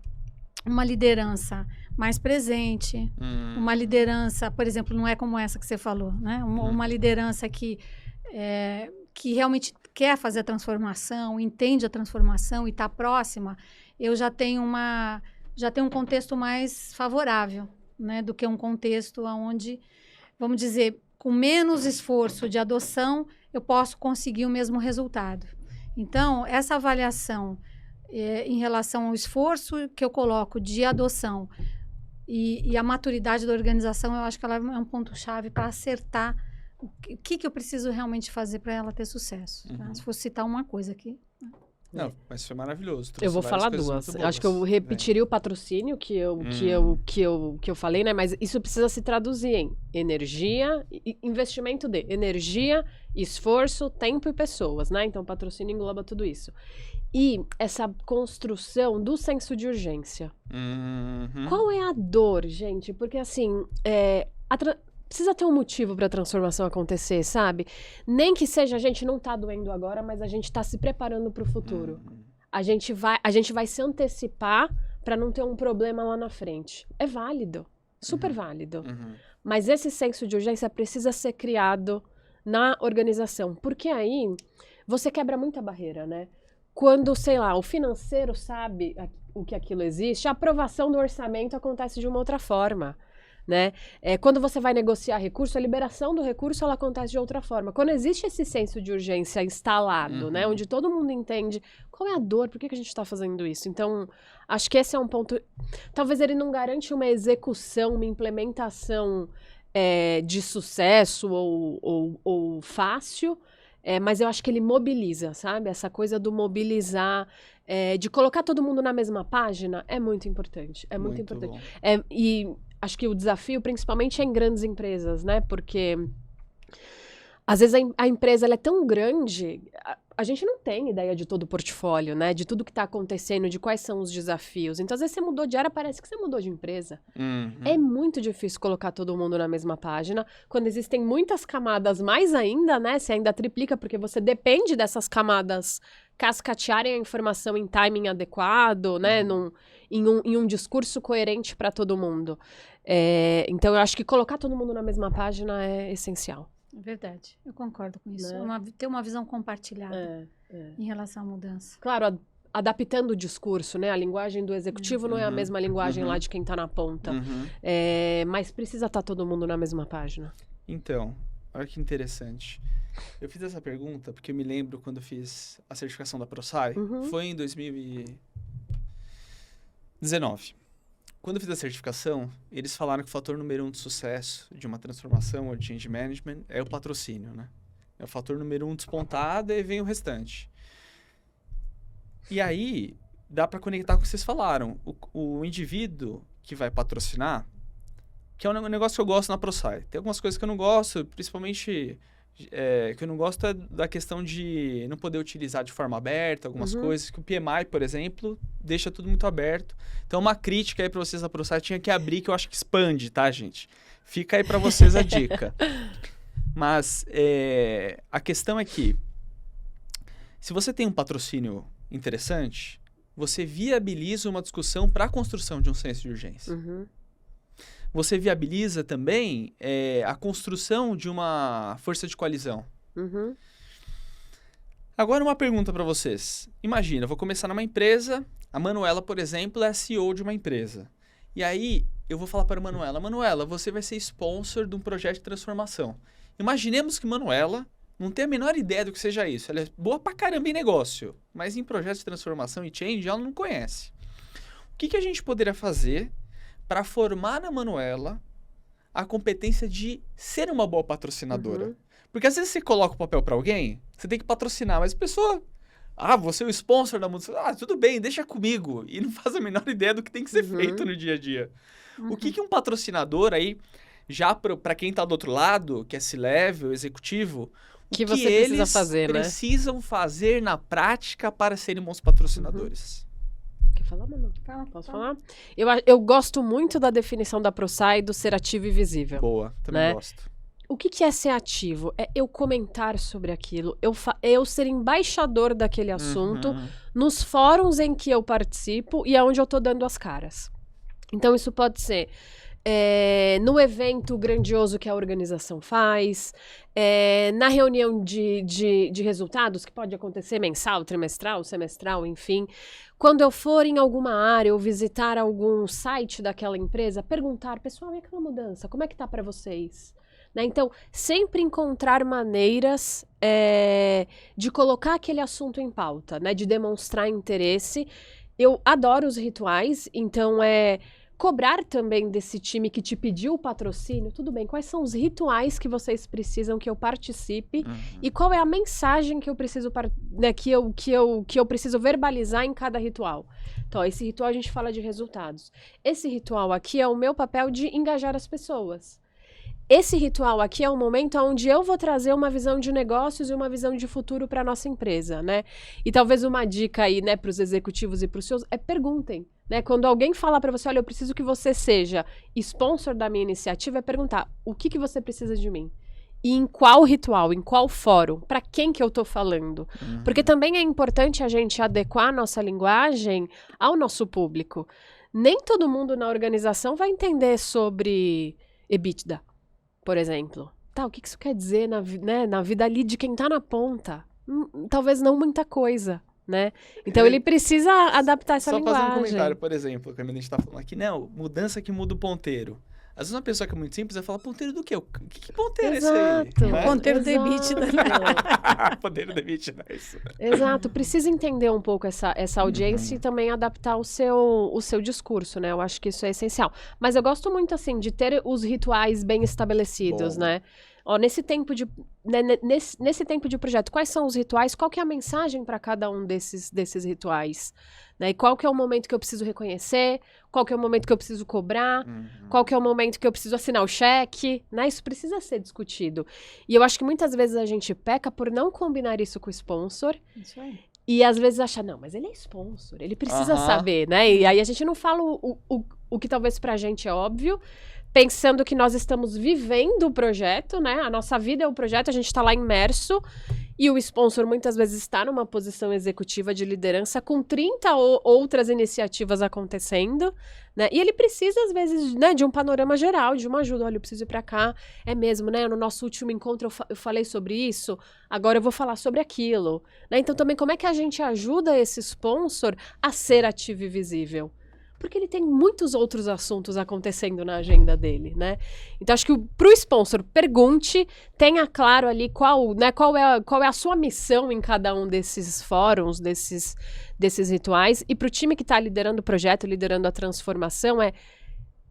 uma liderança mais presente, uma liderança, por exemplo, não é como essa que você falou, né? Uma liderança que realmente quer fazer a transformação, entende a transformação e está próxima, eu já tenho um contexto mais favorável, né, do que um contexto onde, vamos dizer, com menos esforço de adoção, eu posso conseguir o mesmo resultado. Então, essa avaliação em relação ao esforço que eu coloco de adoção e a maturidade da organização, eu acho que ela é um ponto-chave para acertar o que eu preciso realmente fazer para ela ter sucesso. Tá? Se fosse citar uma coisa aqui... Não, mas foi maravilhoso. Eu vou falar duas. Acho que eu repetiria o patrocínio que eu falei, né? Mas isso precisa se traduzir em energia, investimento de energia, esforço, tempo e pessoas, né? Então, patrocínio engloba tudo isso. E essa construção do senso de urgência. Qual é a dor, gente? Porque, assim, precisa ter um motivo para a transformação acontecer, sabe? Nem que seja, a gente não tá doendo agora, mas a gente tá se preparando para o futuro. A gente vai se antecipar para não ter um problema lá na frente. É válido, super válido. Mas esse senso de urgência precisa ser criado na organização, porque aí você quebra muita barreira, né? Quando, sei lá, o financeiro sabe o que aquilo existe, a aprovação do orçamento acontece de uma outra forma. Né? Quando você vai negociar recurso, a liberação do recurso ela acontece de outra forma. Quando existe esse senso de urgência instalado, né? Onde todo mundo entende qual é a dor, por que a gente está fazendo isso. Então, acho que esse é um ponto... Talvez ele não garante uma execução, uma implementação de sucesso ou fácil, mas eu acho que ele mobiliza, sabe? Essa coisa do mobilizar, de colocar todo mundo na mesma página, é muito importante. É muito importante. E acho que o desafio, principalmente, é em grandes empresas, né? Porque Às vezes a empresa ela é tão grande, a gente não tem ideia de todo o portfólio, né? De tudo que está acontecendo, de quais são os desafios. Então, às vezes você mudou de área, parece que você mudou de empresa. É muito difícil colocar todo mundo na mesma página. Quando existem muitas camadas, mais ainda, né? Você ainda triplica, porque você depende dessas camadas cascatearem a informação em timing adequado, né? Em um discurso coerente para todo mundo. Então, eu acho que colocar todo mundo na mesma página é essencial. É verdade, eu concordo com isso. Né? Ter uma visão compartilhada em relação à mudança. Claro, adaptando o discurso, né? A linguagem do executivo não é a mesma linguagem lá de quem está na ponta. Mas precisa estar todo mundo na mesma página. Então, olha que interessante. Eu fiz essa pergunta porque eu me lembro quando eu fiz a certificação da ProSci. Foi em 2019. Quando eu fiz a certificação, eles falaram que o fator número 1 de sucesso de uma transformação ou de change management é o patrocínio, né? É o fator número 1 despontado e vem o restante. E aí, dá para conectar com o que vocês falaram. O indivíduo que vai patrocinar, que é um negócio que eu gosto na ProSci. Tem algumas coisas que eu não gosto, principalmente... que eu não gosto é da questão de não poder utilizar de forma aberta algumas coisas, que o PMI, por exemplo, deixa tudo muito aberto. Então, uma crítica aí para vocês da ProSci tinha que abrir, que eu acho que expande, tá, gente? Fica aí para vocês a dica. Mas a questão é que, se você tem um patrocínio interessante, você viabiliza uma discussão para a construção de um senso de urgência. Você viabiliza também a construção de uma força de coalizão. Agora, uma pergunta para vocês. Imagina, eu vou começar numa empresa, a Manuela, por exemplo, é a CEO de uma empresa. E aí, eu vou falar para a Manuela, você vai ser sponsor de um projeto de transformação. Imaginemos que Manuela não tem a menor ideia do que seja isso. Ela é boa pra caramba em negócio, mas em projetos de transformação e change ela não conhece. O que a gente poderia fazer para formar na Manuela a competência de ser uma boa patrocinadora? Porque às vezes você coloca o papel para alguém, você tem que patrocinar, mas a pessoa... você é o sponsor da música. Tudo bem, deixa comigo. E não faz a menor ideia do que tem que ser feito no dia a dia. O que um patrocinador aí, já para quem está do outro lado, que é C-level, executivo, que o você que precisa eles fazer, precisam fazer na prática para serem bons patrocinadores? Quer falar, Manu? Posso falar? Eu gosto muito da definição da ProSci do ser ativo e visível. Boa, também né? gosto. O que é ser ativo? É eu comentar sobre aquilo, eu ser embaixador daquele assunto nos fóruns em que eu participo e aonde eu tô dando as caras. Então, isso pode ser no evento grandioso que a organização faz, na reunião de resultados, que pode acontecer mensal, trimestral, semestral, enfim. Quando eu for em alguma área ou visitar algum site daquela empresa, perguntar, pessoal, e aquela mudança, como é que tá para vocês? Né? Então, sempre encontrar maneiras de colocar aquele assunto em pauta, né? De demonstrar interesse. Eu adoro os rituais, então cobrar também desse time que te pediu o patrocínio. Tudo bem, quais são os rituais que vocês precisam que eu participe e qual é a mensagem que eu preciso que eu preciso verbalizar em cada ritual. Então, esse ritual a gente fala de resultados. Esse ritual aqui é o meu papel de engajar as pessoas. Esse ritual aqui é um momento onde eu vou trazer uma visão de negócios e uma visão de futuro para a nossa empresa, né? E talvez uma dica aí, né, para os executivos e para os seus, perguntem, né? Quando alguém falar para você, olha, eu preciso que você seja sponsor da minha iniciativa, perguntar, o que você precisa de mim? E em qual ritual, em qual fórum, para quem que eu tô falando? Porque também é importante a gente adequar a nossa linguagem ao nosso público. Nem todo mundo na organização vai entender sobre EBITDA, por exemplo. Tá, o que isso quer dizer na vida ali de quem tá na ponta? Talvez não muita coisa, né? Então ele precisa adaptar essa linguagem. Só fazer um comentário, por exemplo, quando a gente tá falando aqui, não, mudança que muda o ponteiro. Às vezes uma pessoa que é muito simples vai falar, ponteiro do quê? Que ponteiro é esse aí? Né? Ponteiro do EBITDA. Ponteiro do EBITDA, é isso. Exato, precisa entender um pouco essa audiência e também adaptar o seu discurso, né? Eu acho que isso é essencial. Mas eu gosto muito, assim, de ter os rituais bem estabelecidos, né? Ó, nesse tempo de projeto, quais são os rituais? Qual que é a mensagem para cada um desses rituais? Né? E qual que é o momento que eu preciso reconhecer? Qual que é o momento que eu preciso cobrar? Qual que é o momento que eu preciso assinar o cheque? Né? Isso precisa ser discutido. E eu acho que muitas vezes a gente peca por não combinar isso com o sponsor. Isso aí. E às vezes achar, não, mas ele é sponsor, ele precisa saber, né? E aí a gente não fala o que talvez pra gente é óbvio, pensando que nós estamos vivendo o projeto, né? A nossa vida é o projeto, a gente está lá imerso, e o sponsor muitas vezes está numa posição executiva de liderança com 30 outras iniciativas acontecendo, né? E ele precisa, às vezes, né, de um panorama geral, de uma ajuda. Olha, eu preciso ir para cá, é mesmo, né? No nosso último encontro eu falei sobre isso, agora eu vou falar sobre aquilo. Né? Então, também, como é que a gente ajuda esse sponsor a ser ativo e visível? Porque ele tem muitos outros assuntos acontecendo na agenda dele, né? Então, acho que pro sponsor, pergunte, tenha claro ali qual é a sua missão em cada um desses fóruns, desses rituais. E pro time que está liderando o projeto, liderando a transformação,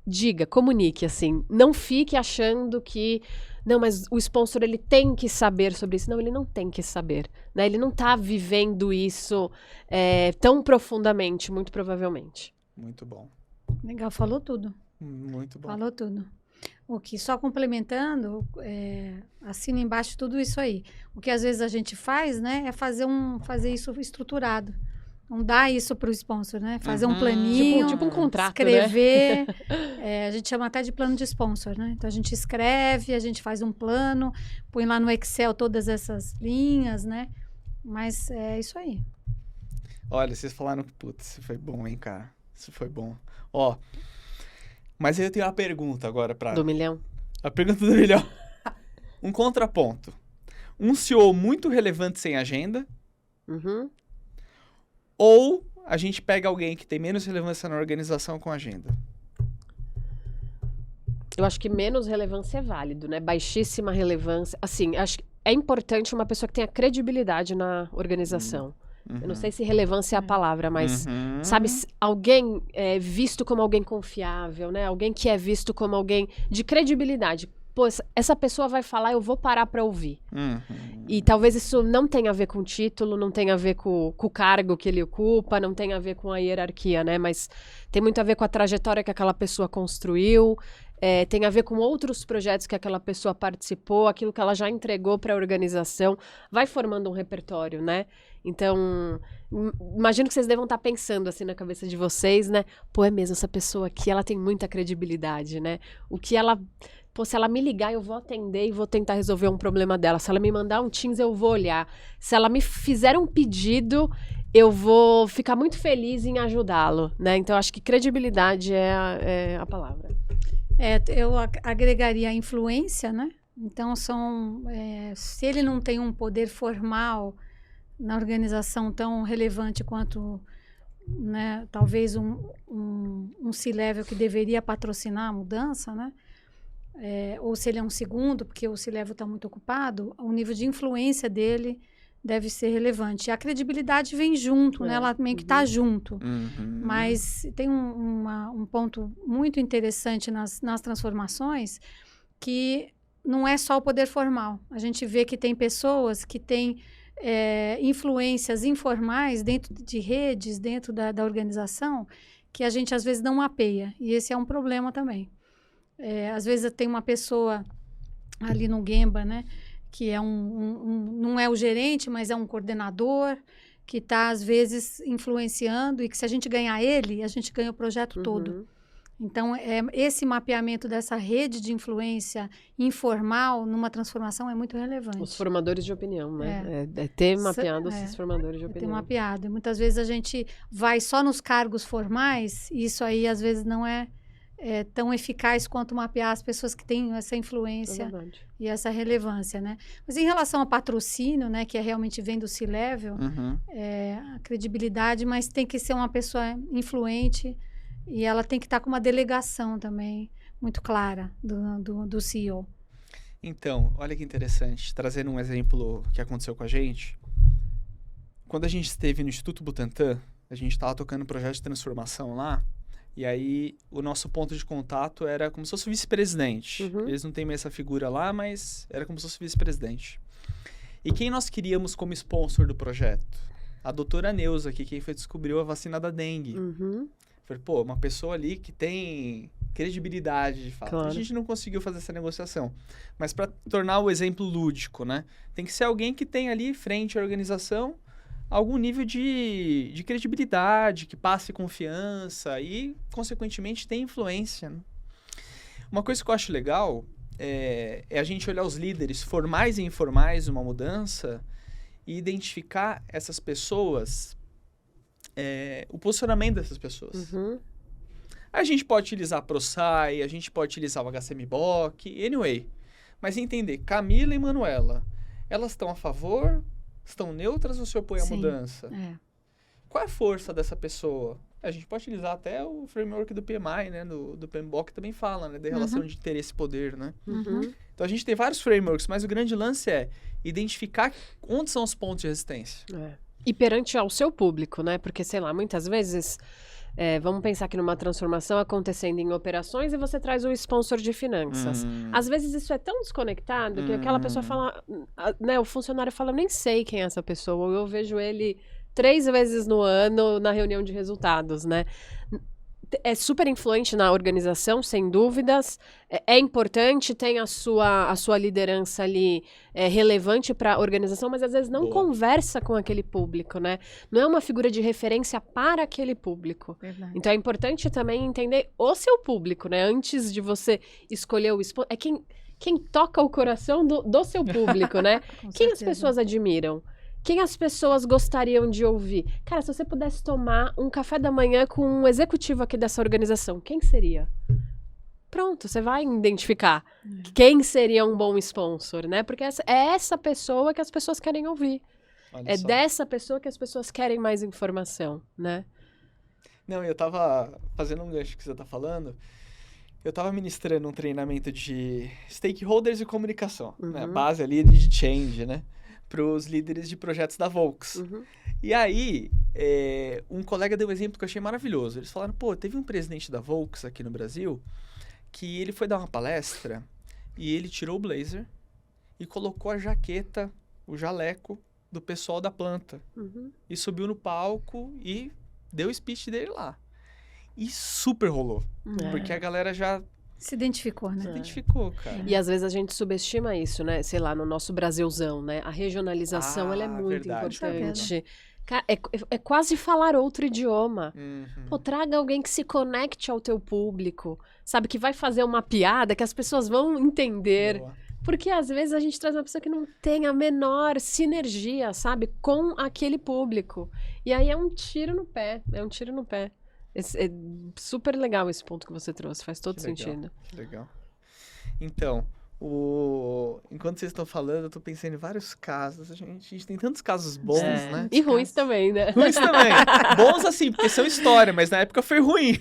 diga, comunique, assim. Não fique achando que... Não, mas o sponsor, ele tem que saber sobre isso. Não, ele não tem que saber, né? Ele não está vivendo isso tão profundamente, muito provavelmente. Muito bom. Legal, falou tudo. Muito bom. Falou tudo. O que, só complementando, assina embaixo tudo isso aí. O que às vezes a gente faz, né, é fazer isso estruturado. Não dá isso para o sponsor, né? Fazer um planinho, tipo um contrato, escrever. Né? A gente chama até de plano de sponsor, né? Então a gente escreve, a gente faz um plano, põe lá no Excel todas essas linhas, né? Mas é isso aí. Olha, vocês falaram que, putz, isso foi bom, hein, cara? Isso foi bom. Ó, mas eu tenho uma pergunta agora pra... Do milhão? A pergunta do milhão. Um contraponto. Um CEO muito relevante sem agenda, ou a gente pega alguém que tem menos relevância na organização com agenda? Eu acho que menos relevância é válido, né? Baixíssima relevância. Assim, acho que é importante uma pessoa que tenha credibilidade na organização. Eu não sei se relevância é a palavra, mas, sabe, alguém visto como alguém confiável, né? Alguém que é visto como alguém de credibilidade. Pô, essa pessoa vai falar, eu vou parar para ouvir. E talvez isso não tenha a ver com o título, não tenha a ver com o cargo que ele ocupa, não tenha a ver com a hierarquia, né? Mas tem muito a ver com a trajetória que aquela pessoa construiu, tem a ver com outros projetos que aquela pessoa participou, aquilo que ela já entregou para a organização, vai formando um repertório, né? Então, imagino que vocês devam estar pensando assim na cabeça de vocês, né? Pô, é mesmo, essa pessoa aqui, ela tem muita credibilidade, né? O que ela... Pô, se ela me ligar, eu vou atender e vou tentar resolver um problema dela. Se ela me mandar um Teams, eu vou olhar. Se ela me fizer um pedido, eu vou ficar muito feliz em ajudá-lo, né? Então, acho que credibilidade é a palavra. Eu agregaria a influência, né? Então, se ele não tem um poder formal na organização tão relevante quanto, né, talvez um C-Level que deveria patrocinar a mudança, né? Ou se ele é um segundo, porque o C-Level está muito ocupado, o nível de influência dele deve ser relevante. A credibilidade vem junto, né? Ela meio que está junto. Mas tem um ponto muito interessante nas transformações, que não é só o poder formal. A gente vê que tem pessoas que têm influências informais dentro de redes, dentro da organização, que a gente às vezes não mapeia. E esse é um problema também. Às vezes tem uma pessoa ali no Gemba, né, que não é o gerente, mas é um coordenador, que está, às vezes, influenciando, e que se a gente ganhar ele, a gente ganha o projeto todo. Então, esse mapeamento dessa rede de influência informal numa transformação é muito relevante. Os formadores de opinião, né? Ter mapeado esses formadores de opinião. Ter mapeado. E muitas vezes a gente vai só nos cargos formais, e isso aí, às vezes, não é tão eficaz quanto mapear as pessoas que têm essa influência e essa relevância, né? Mas em relação ao patrocínio, né, que realmente vem do C-Level, a credibilidade, mas tem que ser uma pessoa influente e ela tem que estar com uma delegação também muito clara do CEO. Então, olha que interessante, trazendo um exemplo que aconteceu com a gente. Quando a gente esteve no Instituto Butantan, a gente estava tocando um projeto de transformação lá, E aí, o nosso ponto de contato era como se fosse o vice-presidente. Uhum. Eles não têm mais essa figura lá, mas era como se fosse o vice-presidente. E quem nós queríamos como sponsor do projeto? A doutora Neuza, que quem foi descobriu a vacina da dengue. Uhum. Falei, pô, uma pessoa ali que tem credibilidade, de fato. Claro. A gente não conseguiu fazer essa negociação. Mas para tornar o exemplo lúdico, né? Tem que ser alguém que tem ali, frente à organização, algum nível de credibilidade, que passe confiança e, consequentemente, tem influência. Né? Uma coisa que eu acho legal é a gente olhar os líderes formais e informais numa mudança e identificar essas pessoas, o posicionamento dessas pessoas. Uhum. A gente pode utilizar a ProSci, a gente pode utilizar o HCMBOK, anyway. Mas entender, Camila e Manuela, elas estão a favor, estão neutras ou se opõem à Sim. mudança? É. Qual é a força dessa pessoa? A gente pode utilizar até o framework do PMI, né? Do PMBOK também fala, né? Da relação de interesse e poder, né? Uhum. Então a gente tem vários frameworks, mas o grande lance é identificar onde são os pontos de resistência. É. E perante ao seu público, né? Porque, sei lá, muitas vezes, vamos pensar que numa transformação acontecendo em operações e você traz o sponsor de finanças. Às vezes isso é tão desconectado que aquela pessoa fala, né? O funcionário fala, eu nem sei quem é essa pessoa, ou eu vejo ele 3 vezes no ano na reunião de resultados, né? É super influente na organização, sem dúvidas. É importante, tem a sua liderança ali relevante para a organização, mas às vezes não Boa. conversa com aquele público, né? Não é uma figura de referência para aquele público. Verdade. Então é importante também entender o seu público, né? Antes de você escolher o sponsor. É quem toca o coração do seu público, né? Com Quem as certeza. pessoas admiram? Quem as pessoas gostariam de ouvir? Cara, se você pudesse tomar um café da manhã com um executivo aqui dessa organização, quem seria? Pronto, você vai identificar quem seria um bom sponsor, né? Porque é essa pessoa que as pessoas querem ouvir. Olha É só. dessa pessoa que as pessoas querem mais informação, né? Não, eu tava fazendo um gancho que você tá falando. Eu tava ministrando um treinamento de stakeholders e comunicação, né? Uhum. Base ali de change, né? Para os líderes de projetos da Volks. Uhum. E aí, um colega deu um exemplo que eu achei maravilhoso. Eles falaram, pô, teve um presidente da Volks aqui no Brasil que ele foi dar uma palestra e ele tirou o blazer e colocou a jaqueta, o jaleco do pessoal da planta. Uhum. E subiu no palco e deu o speech dele lá. E super rolou. É. Porque a galera já Se identificou, né? se identificou, cara. E às vezes a gente subestima isso, né? Sei lá, no nosso Brasilzão, né? A regionalização, ela é muito verdade, importante. Cara, é quase falar outro idioma. Uhum. Pô, traga alguém que se conecte ao teu público, sabe? Que vai fazer uma piada que as pessoas vão entender. Boa. Porque às vezes a gente traz uma pessoa que não tem a menor sinergia, sabe? Com aquele público. E aí é um tiro no pé, É super legal esse ponto que você trouxe, faz todo Que legal. sentido. Que legal. Então, enquanto vocês estão falando, eu tô pensando em vários casos. A gente tem tantos casos bons, né? E ruins também, né? Ruins também. Bons assim, porque são história, mas na época foi ruim.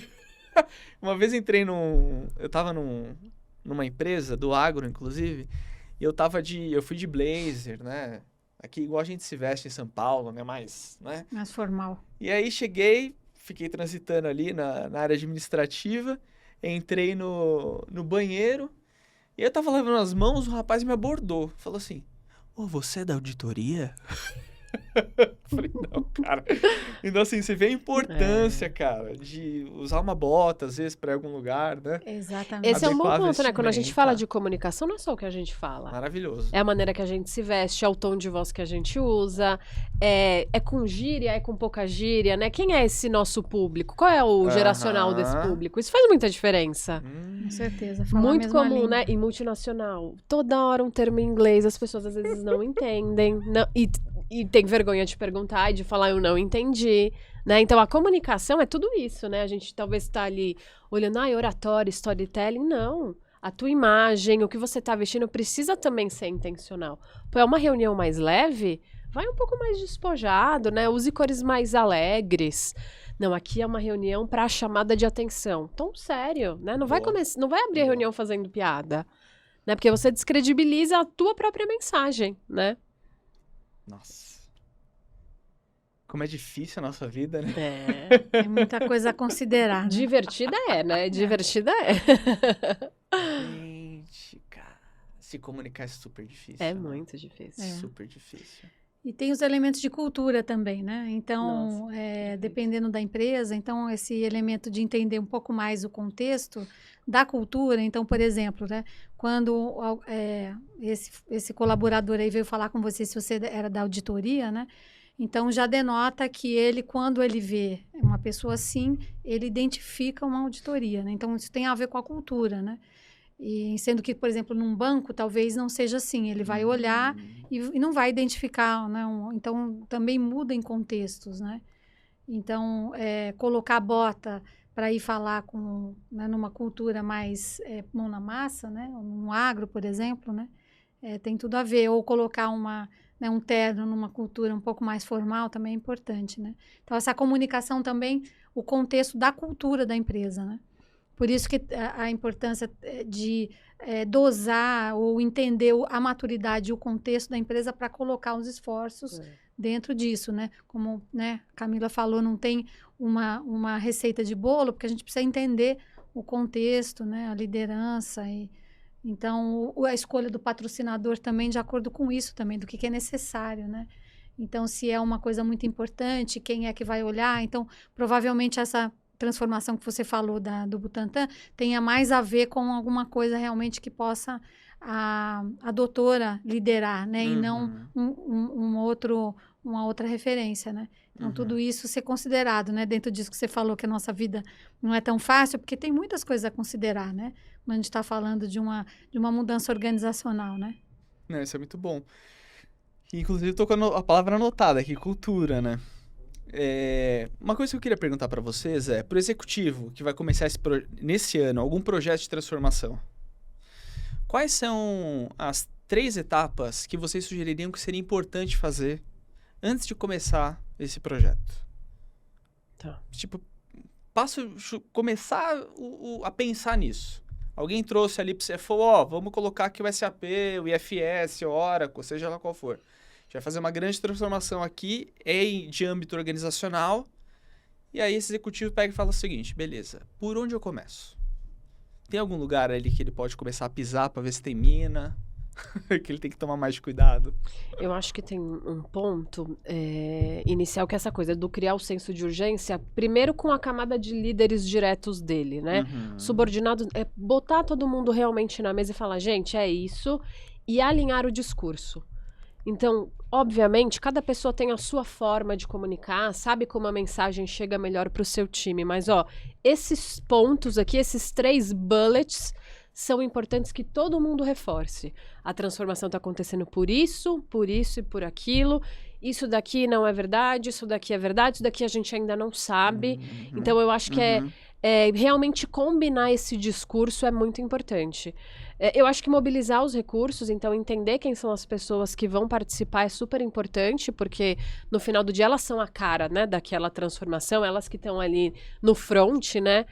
Uma vez eu tava numa empresa, do agro, inclusive, e eu fui de blazer, né? Aqui, igual a gente se veste em São Paulo, né? Mais, né? Mais formal. E aí cheguei, fiquei transitando ali na área administrativa, entrei no banheiro, e eu tava lavando as mãos, o rapaz me abordou. Falou assim, ô, você é da auditoria? Falei, não, cara. Então, assim, você vê a importância, cara, de usar uma bota, às vezes, pra ir algum lugar, né? Exatamente. Esse é um bom Adequar ponto, né? Quando a gente vestimenta. fala de comunicação, não é só o que a gente fala. Maravilhoso. É a maneira que a gente se veste, é o tom de voz que a gente usa, é com gíria, é com pouca gíria, né? Quem é esse nosso público? Qual é o geracional desse público? Isso faz muita diferença. Com certeza. Falar a Muito mesma comum, língua. né? Em multinacional. Toda hora um termo em inglês, as pessoas às vezes não entendem. E tem vergonha de perguntar e de falar, eu não entendi. Né? Então, a comunicação é tudo isso, né? A gente talvez tá ali olhando, oratório, storytelling. Não. A tua imagem, o que você tá vestindo precisa também ser intencional. Pô, é uma reunião mais leve, vai um pouco mais despojado, né? Use cores mais alegres. Não, aqui é uma reunião para chamada de atenção. Tom sério, né? Não vai Boa. não vai abrir a Boa. reunião fazendo piada, né? Porque você descredibiliza a tua própria mensagem, né? Nossa. Como é difícil a nossa vida, né? É. Tem muita coisa a considerar. Né? Divertida né? Divertida é. Gente, cara, se comunicar é super difícil. É né? muito difícil. Super difícil. E tem os elementos de cultura também, né? Então, Nossa, dependendo da empresa, então esse elemento de entender um pouco mais o contexto da cultura. Então, por exemplo, né? Quando esse colaborador aí veio falar com você, se você era da auditoria, né? Então, já denota que ele, quando ele vê uma pessoa assim, ele identifica uma auditoria, né? Então, isso tem a ver com a cultura, né? E sendo que, por exemplo, num banco, talvez não seja assim. Ele vai olhar e não vai identificar, né? Então, também muda em contextos, né? Então, colocar a bota para ir falar né, numa cultura mais mão na massa, né? Um agro, por exemplo, né? Tem tudo a ver. Ou colocar um terno numa cultura um pouco mais formal também é importante, né? Então, essa comunicação também, o contexto da cultura da empresa, né? Por isso que a importância de dosar ou entender a maturidade e o contexto da empresa para colocar os esforços dentro disso, né? Como, né, a Camila falou, não tem uma receita de bolo, porque a gente precisa entender o contexto, né? A liderança então, a escolha do patrocinador também de acordo com isso também, do que é necessário, né? Então, se é uma coisa muito importante, quem é que vai olhar? Então, provavelmente essa transformação que você falou do Butantan tenha mais a ver com alguma coisa realmente que possa a doutora liderar, né? E não uma outra referência, né? Então, tudo isso ser considerado, né? Dentro disso que você falou, que a nossa vida não é tão fácil, porque tem muitas coisas a considerar, né? Quando a gente está falando de uma mudança organizacional, né? Não, isso é muito bom. Inclusive, tô com a palavra anotada aqui, cultura, né? Uma coisa que eu queria perguntar para vocês pro executivo que vai começar nesse ano algum projeto de transformação, quais são as 3 etapas que vocês sugeririam que seria importante fazer antes de começar esse projeto? Tá. Tipo, começar a pensar nisso. Alguém trouxe ali para você, falou, vamos colocar aqui o SAP, o IFS, o Oracle, seja lá qual for. A gente vai fazer uma grande transformação aqui de âmbito organizacional. E aí esse executivo pega e fala o seguinte, beleza, por onde eu começo? Tem algum lugar ali que ele pode começar a pisar para ver se tem mina? Que ele tem que tomar mais cuidado? Eu acho que tem um ponto inicial que é essa coisa do criar o senso de urgência, primeiro com a camada de líderes diretos dele, né? Subordinado, botar todo mundo realmente na mesa e falar, gente, é isso, e alinhar o discurso. Então, obviamente, cada pessoa tem a sua forma de comunicar, sabe como a mensagem chega melhor para o seu time, mas esses pontos aqui, esses 3 bullets, são importantes que todo mundo reforce. A transformação está acontecendo por isso e por aquilo. Isso daqui não é verdade, isso daqui é verdade, isso daqui a gente ainda não sabe. Então, eu acho que realmente combinar esse discurso é muito importante. Eu acho que mobilizar os recursos, então entender quem são as pessoas que vão participar é super importante, porque no final do dia elas são a cara, né, daquela transformação, elas que estão ali no front, né,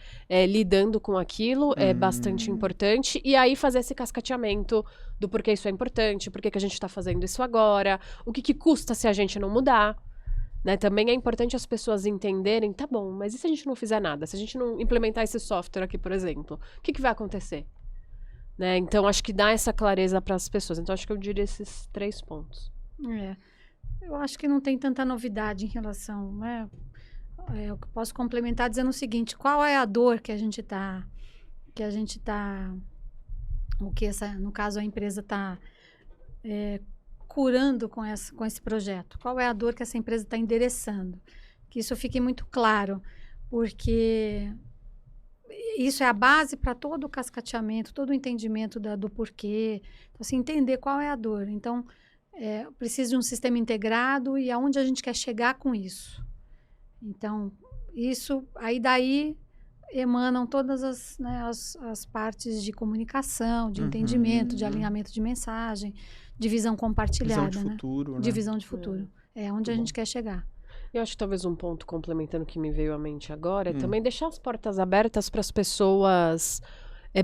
lidando com aquilo, é bastante importante. E aí fazer esse cascateamento do porquê isso é importante, por que a gente está fazendo isso agora, o que custa se a gente não mudar. Né? Também é importante as pessoas entenderem, tá bom, mas e se a gente não fizer nada? Se a gente não implementar esse software aqui, por exemplo, o que vai acontecer? Né? Então, acho que dá essa clareza para as pessoas. Então, acho que eu diria esses 3 pontos. Eu acho que não tem tanta novidade em relação, né? Eu posso complementar dizendo o seguinte, qual é a dor que a gente tá, no caso a empresa está curando com esse projeto? Qual é a dor que essa empresa está endereçando? Que isso fique muito claro, porque isso é a base para todo o cascateamento, todo o entendimento do porquê. Então, assim, entender qual é a dor. Então, precisa de um sistema integrado e aonde a gente quer chegar com isso. Então, isso, aí daí emanam todas as partes de comunicação, de entendimento, de alinhamento de mensagem, de visão compartilhada. Visão de futuro, né? De visão de futuro. É onde a gente quer chegar. Eu acho que talvez um ponto complementando que me veio à mente agora é também deixar as portas abertas para as pessoas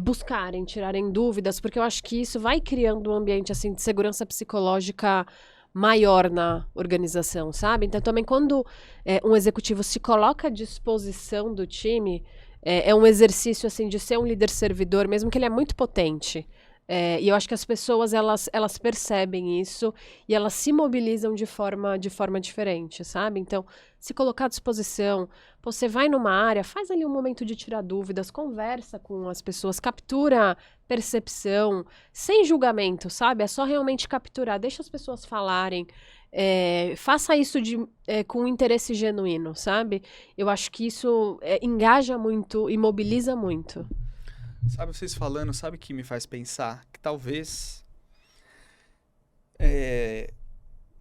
buscarem, tirarem dúvidas, porque eu acho que isso vai criando um ambiente assim de segurança psicológica maior na organização, sabe? Então, também quando um executivo se coloca à disposição do time, é um exercício, assim, de ser um líder servidor, mesmo que ele é muito potente. E eu acho que as pessoas, elas percebem isso e elas se mobilizam de forma diferente, sabe? Então, se colocar à disposição, você vai numa área, faz ali um momento de tirar dúvidas, conversa com as pessoas, captura percepção, sem julgamento, sabe? É só realmente capturar, deixa as pessoas falarem, faça isso com um interesse genuíno, sabe? Eu acho que isso engaja muito e mobiliza muito. Sabe, vocês falando, sabe o que me faz pensar? Que talvez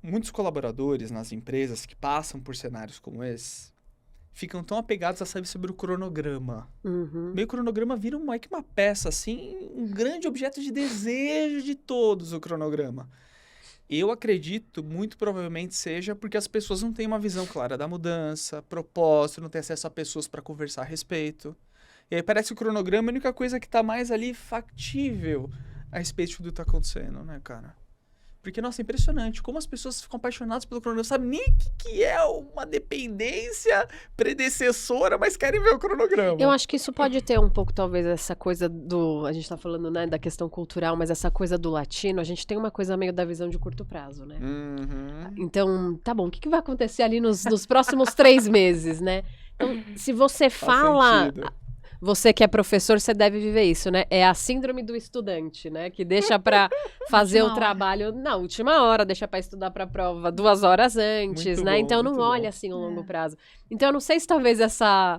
muitos colaboradores nas empresas que passam por cenários como esse ficam tão apegados a saber sobre o cronograma. Uhum. Meio cronograma vira uma peça, assim, um grande objeto de desejo de todos, o cronograma. Eu acredito, muito provavelmente seja porque as pessoas não têm uma visão clara da mudança, propósito, não têm acesso a pessoas para conversar a respeito. E aí parece que o cronograma é a única coisa que tá mais ali factível a respeito de tudo que tá acontecendo, né, cara? Porque, nossa, é impressionante como as pessoas ficam apaixonadas pelo cronograma, sabem nem o que é uma dependência predecessora, mas querem ver o cronograma. Eu acho que isso pode ter um pouco, talvez, essa coisa a gente tá falando, né, da questão cultural, mas essa coisa do latino, a gente tem uma coisa meio da visão de curto prazo, né? Uhum. Então, tá bom, o que vai acontecer ali nos próximos 3 meses, né? Então, se você fala... Você que é professor, você deve viver isso, né? É a síndrome do estudante, né? Que deixa pra fazer o trabalho na última hora, deixa pra estudar pra prova 2 horas antes, Muito né? bom, Então não muito olha bom. assim o longo prazo. Então eu não sei se talvez essa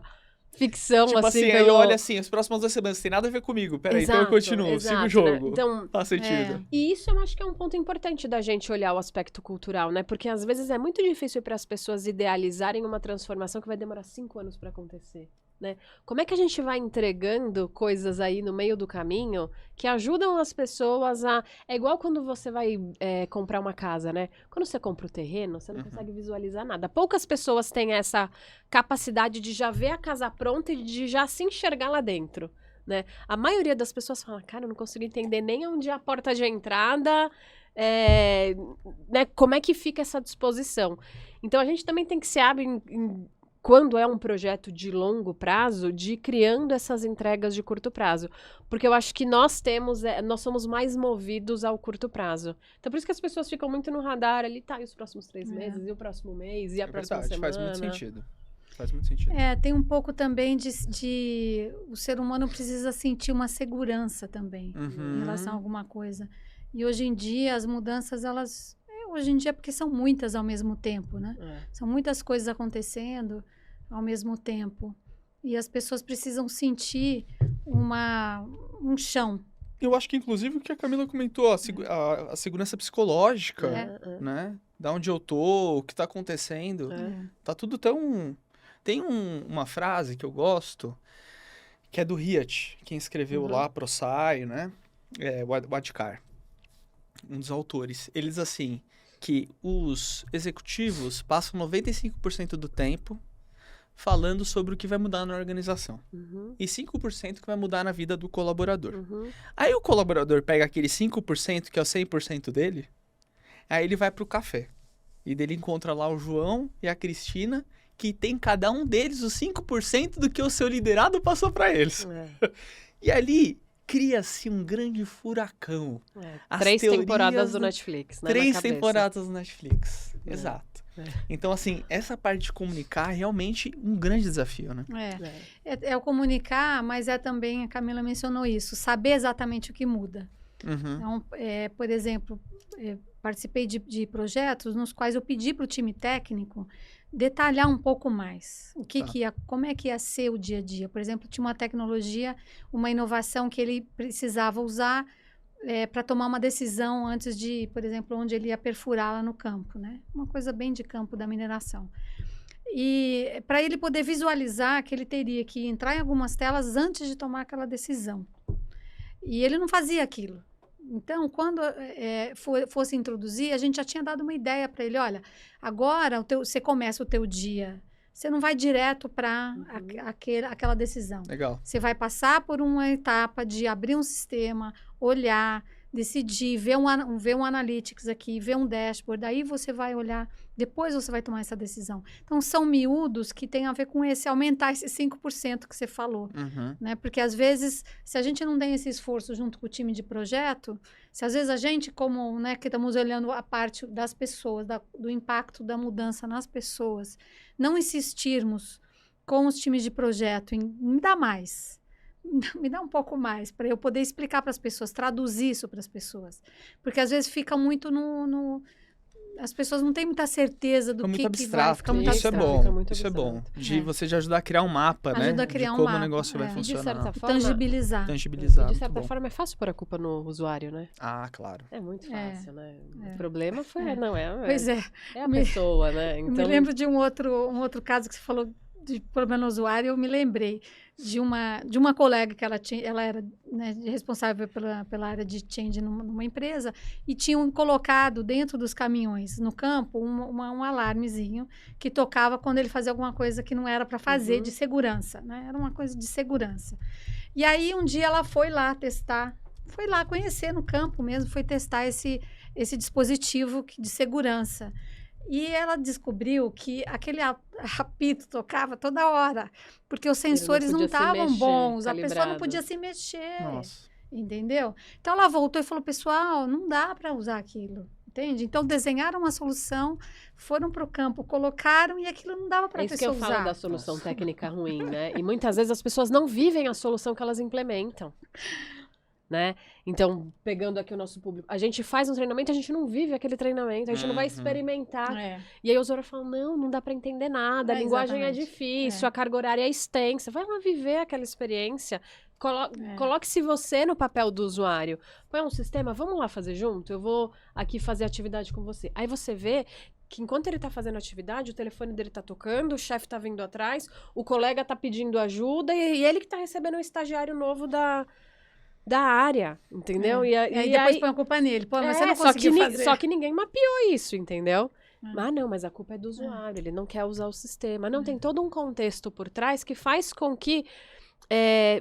ficção, Tipo assim... aí olha assim, as próximas 2 semanas tem nada a ver comigo. Peraí, então eu continuo, sigo o jogo. Né? Então, faz sentido. E isso eu acho que é um ponto importante da gente olhar o aspecto cultural, né? Porque às vezes é muito difícil para as pessoas idealizarem uma transformação que vai demorar 5 anos para acontecer. Né? Como é que a gente vai entregando coisas aí no meio do caminho que ajudam as pessoas a... É igual quando você vai comprar uma casa, né? Quando você compra o terreno, você não consegue visualizar nada. Poucas pessoas têm essa capacidade de já ver a casa pronta e de já se enxergar lá dentro, né? A maioria das pessoas fala, cara, eu não consigo entender nem onde é a porta de entrada... né? Como é que fica essa disposição? Então a gente também tem que se abrir quando é um projeto de longo prazo, de ir criando essas entregas de curto prazo. Porque eu acho que nós somos mais movidos ao curto prazo. Então, por isso que as pessoas ficam muito no radar ali, tá, e os próximos 3 meses, e o próximo mês, e a próxima semana. Faz muito sentido. Faz muito sentido. Tem um pouco também de o ser humano precisa sentir uma segurança também em relação a alguma coisa. E hoje em dia, as mudanças, hoje em dia, porque são muitas ao mesmo tempo, né? São muitas coisas acontecendo ao mesmo tempo. E as pessoas precisam sentir um chão. Eu acho que, inclusive, o que a Camila comentou, a segurança psicológica, né? Da onde eu tô, o que tá acontecendo. Tá tudo tão... Tem uma frase que eu gosto, que é do Hiat, quem escreveu lá, ProSci, né? O Adhikar, um dos autores. Ele diz assim, que os executivos passam 95% do tempo falando sobre o que vai mudar na organização. E 5% que vai mudar na vida do colaborador. Aí o colaborador pega aquele 5%, que é o 100% dele, aí ele vai pro café. E dele encontra lá o João e a Cristina, que tem cada um deles os 5% do que o seu liderado passou para eles. E ali cria-se um grande furacão. 3 temporadas do Netflix, né? 3 temporadas do Netflix, exato. Então, assim, essa parte de comunicar é realmente um grande desafio, né? É o comunicar, mas é também, a Camila mencionou isso, saber exatamente o que muda. Então, por exemplo, participei de projetos nos quais eu pedi para o time técnico detalhar um pouco mais como é que ia ser o dia a dia. Por exemplo, tinha uma tecnologia, uma inovação que ele precisava usar para tomar uma decisão antes de, por exemplo, onde ele ia perfurar lá no campo, né? Uma coisa bem de campo da mineração. E para ele poder visualizar que ele teria que entrar em algumas telas antes de tomar aquela decisão. E ele não fazia aquilo. Então, quando fosse introduzir, a gente já tinha dado uma ideia para ele. Olha, agora você começa o teu dia, você não vai direto para aquela decisão. Legal. Você vai passar por uma etapa de abrir um sistema, olhar, decidir, ver um analytics aqui, ver um dashboard, daí você vai olhar, depois você vai tomar essa decisão. Então, são miúdos que tem a ver com aumentar esse 5% que você falou, né? Porque, às vezes, se a gente não tem esse esforço junto com o time de projeto, se às vezes a gente, como, né, que estamos olhando a parte das pessoas, do impacto da mudança nas pessoas, não insistirmos com os times de projeto em me dá mais, me dá um pouco mais, para eu poder explicar para as pessoas, traduzir isso para as pessoas. Porque às vezes fica muito as pessoas não têm muita certeza do que vai. Fica muito isso abstrato. é bom, isso é bom. Você já ajudar a criar um mapa, né? Ajuda a criar de como mapa, o negócio vai E de funcionar. certa forma... Tangibilizar. Tangibilizar, De certa muito bom. forma, é fácil pôr a culpa no usuário, né? Ah, claro. É muito É, fácil, né? O problema foi... Pois é. É a pessoa, né? Eu me lembro de um outro caso que você falou de problema no usuário, eu me lembrei de uma colega que ela era, né, responsável pela área de change numa empresa e tinham colocado dentro dos caminhões no campo um alarmezinho que tocava quando ele fazia alguma coisa que não era para fazer, de segurança, né? Era uma coisa de segurança. E aí um dia ela foi lá testar, foi lá conhecer no campo mesmo, foi testar esse dispositivo de segurança. E ela descobriu que aquele apito tocava toda hora, porque os sensores não estavam bons, a pessoa não podia se mexer, entendeu? Então, ela voltou e falou, pessoal, não dá para usar aquilo, entende? Então, desenharam uma solução, foram para o campo, colocaram e aquilo não dava para a pessoa usar. É isso que eu falo da solução técnica ruim, né? E muitas vezes as pessoas não vivem a solução que elas implementam. Né? Então, pegando aqui o nosso público, a gente faz um treinamento, a gente não vive aquele treinamento, a gente não vai experimentar. E aí o usuário fala, não dá para entender nada, a linguagem é difícil, a carga horária é extensa. Vai lá viver aquela experiência. Coloque-se você no papel do usuário. Põe um sistema, vamos lá fazer junto? Eu vou aqui fazer atividade com você. Aí você vê que enquanto ele tá fazendo atividade, o telefone dele tá tocando, o chefe tá vindo atrás, o colega tá pedindo ajuda e ele que tá recebendo um estagiário novo da área, entendeu? E aí depois põe a culpa nele. Pô, mas você não conseguiu fazer. Só que ninguém mapeou isso, entendeu? Não, mas a culpa é do usuário, ele não quer usar o sistema. Não, tem todo um contexto por trás que faz com que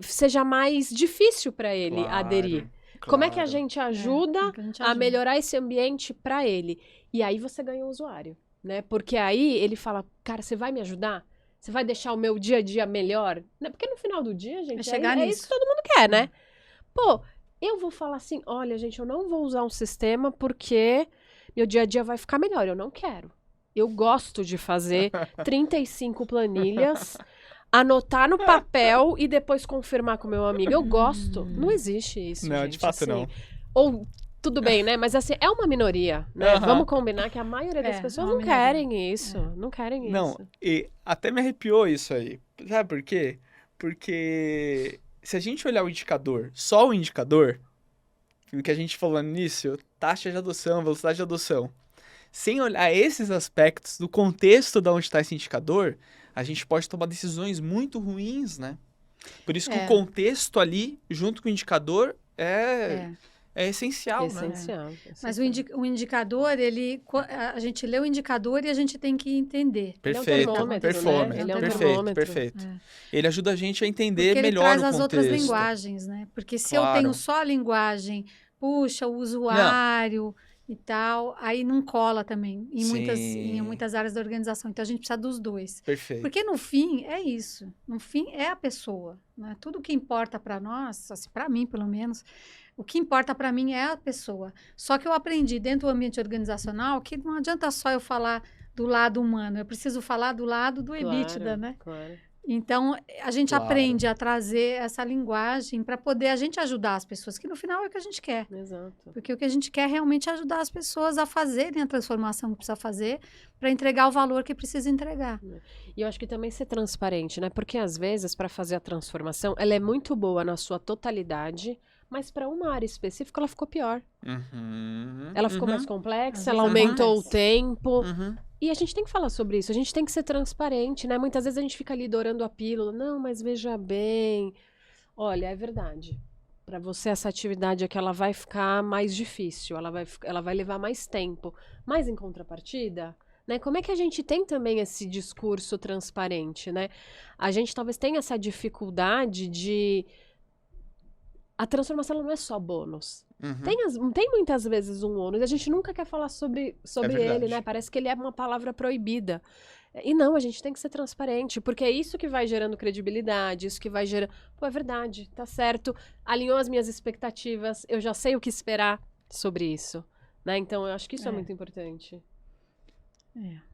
seja mais difícil para ele aderir. Como é que a gente ajuda a melhorar esse ambiente para ele? E aí você ganha o usuário, né? Porque aí ele fala, cara, você vai me ajudar? Você vai deixar o meu dia a dia melhor? Porque no final do dia, gente, é isso que todo mundo quer, né? Pô, eu vou falar assim, olha, gente, eu não vou usar um sistema porque meu dia a dia vai ficar melhor. Eu não quero. Eu gosto de fazer 35 planilhas, anotar no papel e depois confirmar com o meu amigo. Eu gosto. Não existe isso, não, gente. De fato, assim, não. Ou, tudo bem, né? Mas assim, é uma minoria, né? Vamos combinar que a maioria das pessoas não querem isso. Não querem isso. Não, e até me arrepiou isso aí. Sabe por quê? Porque... se a gente olhar o indicador, só o indicador, o que a gente falou no início, taxa de adoção, velocidade de adoção, sem olhar esses aspectos do contexto de onde está esse indicador, a gente pode tomar decisões muito ruins, né? Por isso que o contexto ali, junto com o indicador, é essencial, né? Mas o indicador, a gente lê o indicador e a gente tem que entender. Perfeito, perfeito. Ele ajuda a gente a entender melhor o contexto. Porque ele traz as outras linguagens, né? Porque se eu tenho só a linguagem, puxa, o usuário e tal, aí não cola também em muitas áreas da organização. Então, a gente precisa dos dois. Perfeito. Porque no fim, é isso. No fim, é a pessoa. Né? Tudo que importa para nós, assim, para mim, pelo menos, o que importa para mim é a pessoa. Só que eu aprendi dentro do ambiente organizacional que não adianta só eu falar do lado humano, eu preciso falar do lado do EBITDA, né? Claro. Então, a gente aprende a trazer essa linguagem para poder a gente ajudar as pessoas, que no final é o que a gente quer. Exato. Porque o que a gente quer realmente é ajudar as pessoas a fazerem a transformação que precisa fazer para entregar o valor que precisa entregar. E eu acho que também ser transparente, né? Porque às vezes, para fazer a transformação, ela é muito boa na sua totalidade, mas para uma área específica ela ficou pior. Ela ficou mais complexa, ela aumentou o tempo. E a gente tem que falar sobre isso, a gente tem que ser transparente, né? Muitas vezes a gente fica ali dourando a pílula. Não, mas veja bem. Olha, é verdade. Para você, essa atividade aqui, ela vai ficar mais difícil, ela vai levar mais tempo. Mas em contrapartida, né? Como é que a gente tem também esse discurso transparente, né? A gente talvez tenha essa dificuldade de... A transformação ela não é só bônus. Tem muitas vezes um ônus, a gente nunca quer falar sobre ele, né? Parece que ele é uma palavra proibida. E não, a gente tem que ser transparente, porque é isso que vai gerando credibilidade, isso que vai gerando... Pô, é verdade, tá certo, alinhou as minhas expectativas, eu já sei o que esperar sobre isso, né? Então, eu acho que isso é muito importante.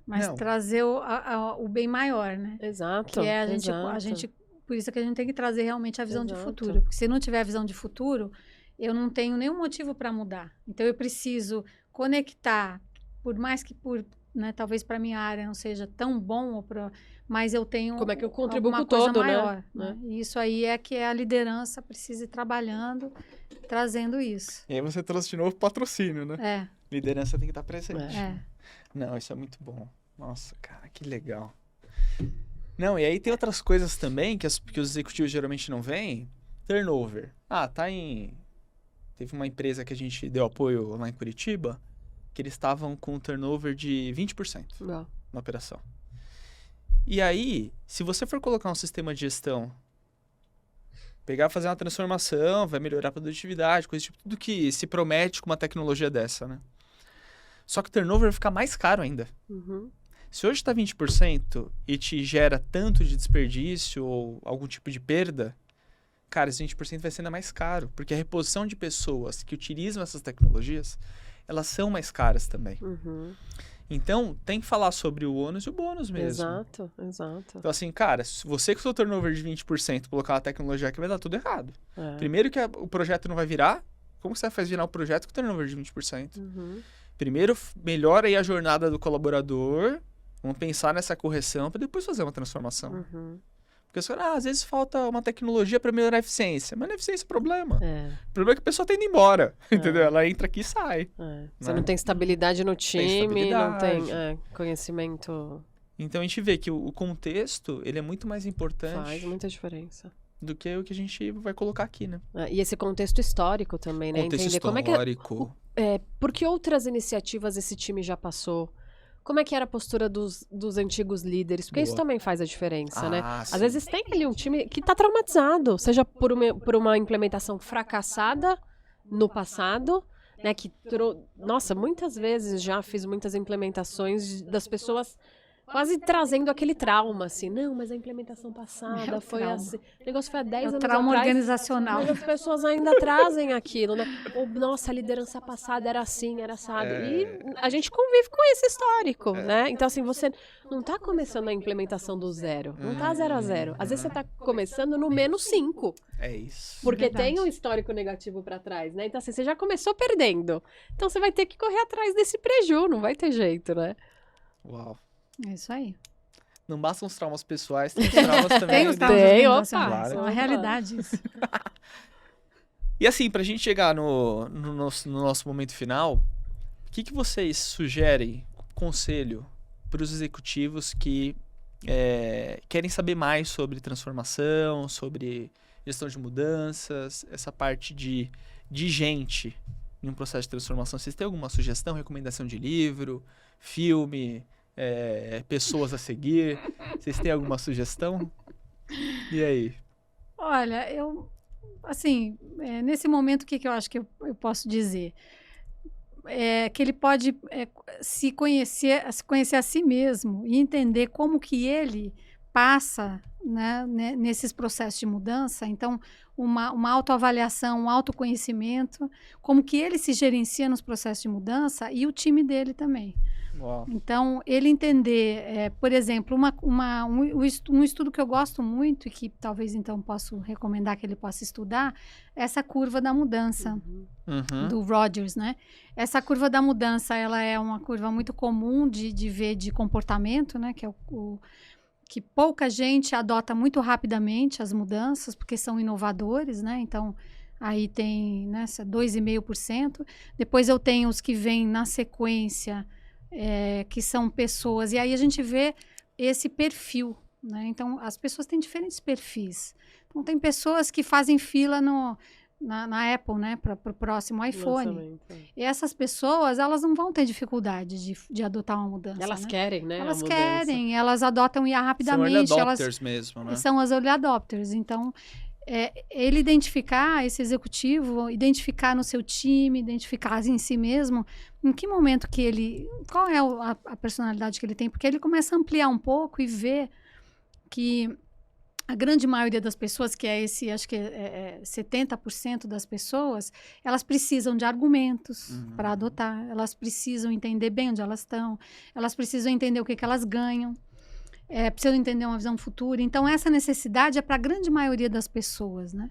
Mas trazer o bem maior, né? Exato. Que é a gente... Por isso que a gente tem que trazer realmente a visão de futuro. Porque se não tiver visão de futuro, eu não tenho nenhum motivo para mudar. Então, eu preciso conectar, por mais que né, talvez para minha área não seja tão bom, mas eu tenho como é que eu contribuo com coisa todo, maior, né? E isso aí é que a liderança precisa ir trabalhando, trazendo isso. E aí você trouxe de novo patrocínio, né? Liderança tem que estar presente. Não, isso é muito bom. Nossa, cara, que legal. Não, e aí tem outras coisas também que os executivos geralmente não veem. Turnover. Teve uma empresa que a gente deu apoio lá em Curitiba, que eles estavam com um turnover de 20% na operação. E aí, se você for colocar um sistema de gestão, fazer uma transformação, vai melhorar a produtividade, coisa tipo, tudo que se promete com uma tecnologia dessa, né? Só que o turnover vai ficar mais caro ainda. Se hoje está 20% e te gera tanto de desperdício ou algum tipo de perda, cara, esse 20% vai ser ainda mais caro, porque a reposição de pessoas que utilizam essas tecnologias, elas são mais caras também. Então, tem que falar sobre o ônus e o bônus mesmo. Exato. Então, assim, cara, se você com o seu turnover de 20% colocar uma tecnologia aqui, vai dar tudo errado. Primeiro que o projeto não vai virar. Como você faz virar um projeto com turnover de 20%? Primeiro, melhora aí a jornada do colaborador. Vamos pensar nessa correção para depois fazer uma transformação. Porque você fala, às vezes falta uma tecnologia para melhorar a eficiência. Mas não é eficiência o problema. O problema é que a pessoa tá indo embora. Entendeu? Ela entra aqui e sai. Você não tem estabilidade no time, não tem conhecimento. Então a gente vê que o contexto, ele é muito mais importante. Faz muita diferença. Do que o que a gente vai colocar aqui, né? E esse contexto histórico também, né? Contexto Entender histórico. Como é que por que outras iniciativas esse time já passou? Como é que era a postura dos antigos líderes? Porque isso também faz a diferença, né? Sim. Às vezes tem ali um time que tá traumatizado, seja por uma implementação fracassada no passado, né? Nossa, muitas vezes já fiz muitas implementações das pessoas quase trazendo aquele trauma, assim. Não, mas a implementação passada foi assim. O negócio foi há 10 anos atrás. Trauma organizacional. Mas as pessoas ainda trazem aquilo, né? Nossa, a liderança passada era assim, era assado. E a gente convive com esse histórico, né? Então, assim, você não tá começando a implementação do zero. Não tá 0 a 0. Às vezes você tá começando no -5. É isso. Porque tem um histórico negativo pra trás, né? Então, assim, você já começou perdendo. Então, você vai ter que correr atrás desse preju, não vai ter jeito, né? Uau. É isso aí. Não bastam os traumas pessoais, tem os traumas também. Tem os traumas organizacionais, claro. é uma realidade isso. E assim, pra gente chegar no nosso momento final, o que vocês sugerem, conselho, para os executivos que querem saber mais sobre transformação, sobre gestão de mudanças, essa parte de gente em um processo de transformação? Vocês têm alguma sugestão, recomendação de livro, filme, pessoas a seguir? Vocês têm alguma sugestão? E aí? Olha, nesse momento, o que eu acho que eu posso dizer? Que ele pode se conhecer a si mesmo e entender como que ele passa, né, nesses processos de mudança. Então, uma autoavaliação, um autoconhecimento, como que ele se gerencia nos processos de mudança e o time dele também. Uau. Então, ele entender, por exemplo, um estudo que eu gosto muito e que talvez então posso recomendar que ele possa estudar, essa curva da mudança do Rogers, né? Essa curva da mudança, ela é uma curva muito comum de ver de comportamento, né? Que é que pouca gente adota muito rapidamente as mudanças, porque são inovadores, né? Então, aí tem 2,5%. Depois eu tenho os que vêm na sequência, que são pessoas, e aí a gente vê esse perfil, né? Então, as pessoas têm diferentes perfis. Então, tem pessoas que fazem fila na Apple, né, para o próximo iPhone. E essas pessoas, elas não vão ter dificuldade de adotar uma mudança. Elas né? querem, né? Elas querem, elas adotam IA rapidamente. São early adopters mesmo, né? São as early adopters. Então, ele identificar, esse executivo, identificar no seu time, identificar em si mesmo, em que momento que ele... Qual é a personalidade que ele tem? Porque ele começa a ampliar um pouco e ver que a grande maioria das pessoas, que é esse, acho que 70% das pessoas, elas precisam de argumentos para adotar, elas precisam entender bem onde elas estão, elas precisam entender o que elas ganham, precisam entender uma visão futura. Então, essa necessidade é para a grande maioria das pessoas, né?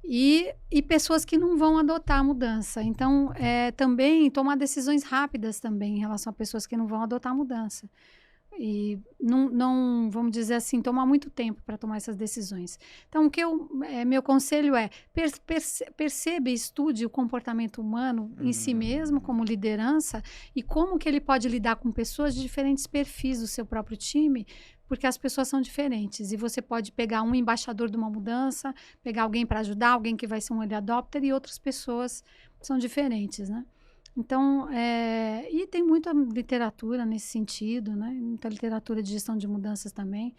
E pessoas que não vão adotar a mudança. Então, também tomar decisões rápidas também em relação a pessoas que não vão adotar a mudança. E não, vamos dizer assim, tomar muito tempo para tomar essas decisões. Então, meu conselho é perceba e estude o comportamento humano em si mesmo, como liderança, e como que ele pode lidar com pessoas de diferentes perfis do seu próprio time, porque as pessoas são diferentes. E você pode pegar um embaixador de uma mudança, pegar alguém para ajudar, alguém que vai ser um early adopter, e outras pessoas são diferentes, né? Então, e tem muita literatura nesse sentido, né? Muita literatura de gestão de mudanças também.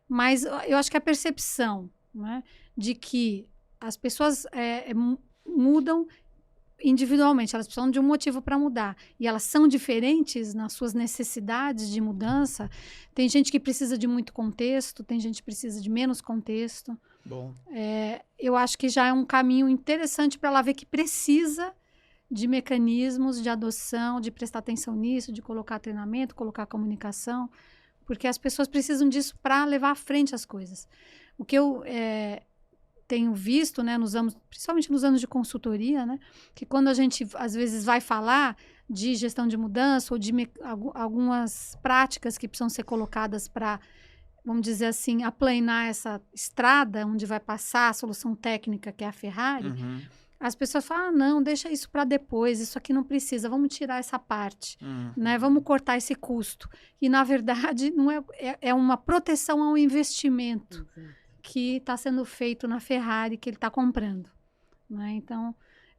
Mas eu acho que a percepção, né, de que as pessoas mudam individualmente, elas precisam de um motivo para mudar. E elas são diferentes nas suas necessidades de mudança. Tem gente que precisa de muito contexto, tem gente que precisa de menos contexto. Bom. Eu acho que já é um caminho interessante para ela ver que precisa de mecanismos de adoção, de prestar atenção nisso, de colocar treinamento, colocar comunicação, porque as pessoas precisam disso para levar à frente as coisas. O que eu tenho visto, né, principalmente nos anos de consultoria, né, que quando a gente, às vezes, vai falar de gestão de mudança ou de algumas práticas que precisam ser colocadas para, vamos dizer assim, aplanar essa estrada onde vai passar a solução técnica, que é a Ferrari, as pessoas falam, não, deixa isso para depois, isso aqui não precisa, vamos tirar essa parte, né? Vamos cortar esse custo. E, na verdade, não é uma proteção ao investimento que está sendo feito na Ferrari, que ele está comprando, né? Então,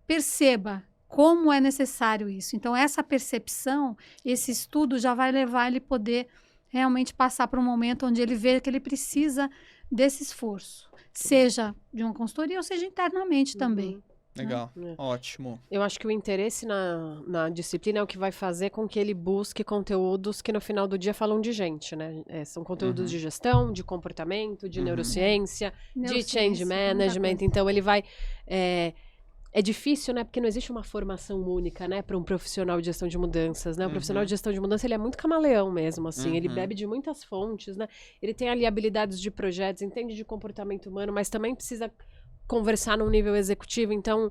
perceba como é necessário isso. Então, essa percepção, esse estudo já vai levar ele a poder realmente passar para um momento onde ele vê que ele precisa desse esforço, seja de uma consultoria ou seja internamente também. Legal, ótimo. Eu acho que o interesse na disciplina é o que vai fazer com que ele busque conteúdos que no final do dia falam de gente, né? São conteúdos de gestão, de comportamento, de neurociência, de change management. Então, ele vai... É difícil, né? Porque não existe uma formação única, né? Para um profissional de gestão de mudanças, né? O profissional de gestão de mudança, ele é muito camaleão mesmo, assim. Ele bebe de muitas fontes, né? Ele tem ali habilidades de projetos, entende de comportamento humano, mas também precisa conversar num nível executivo. Então,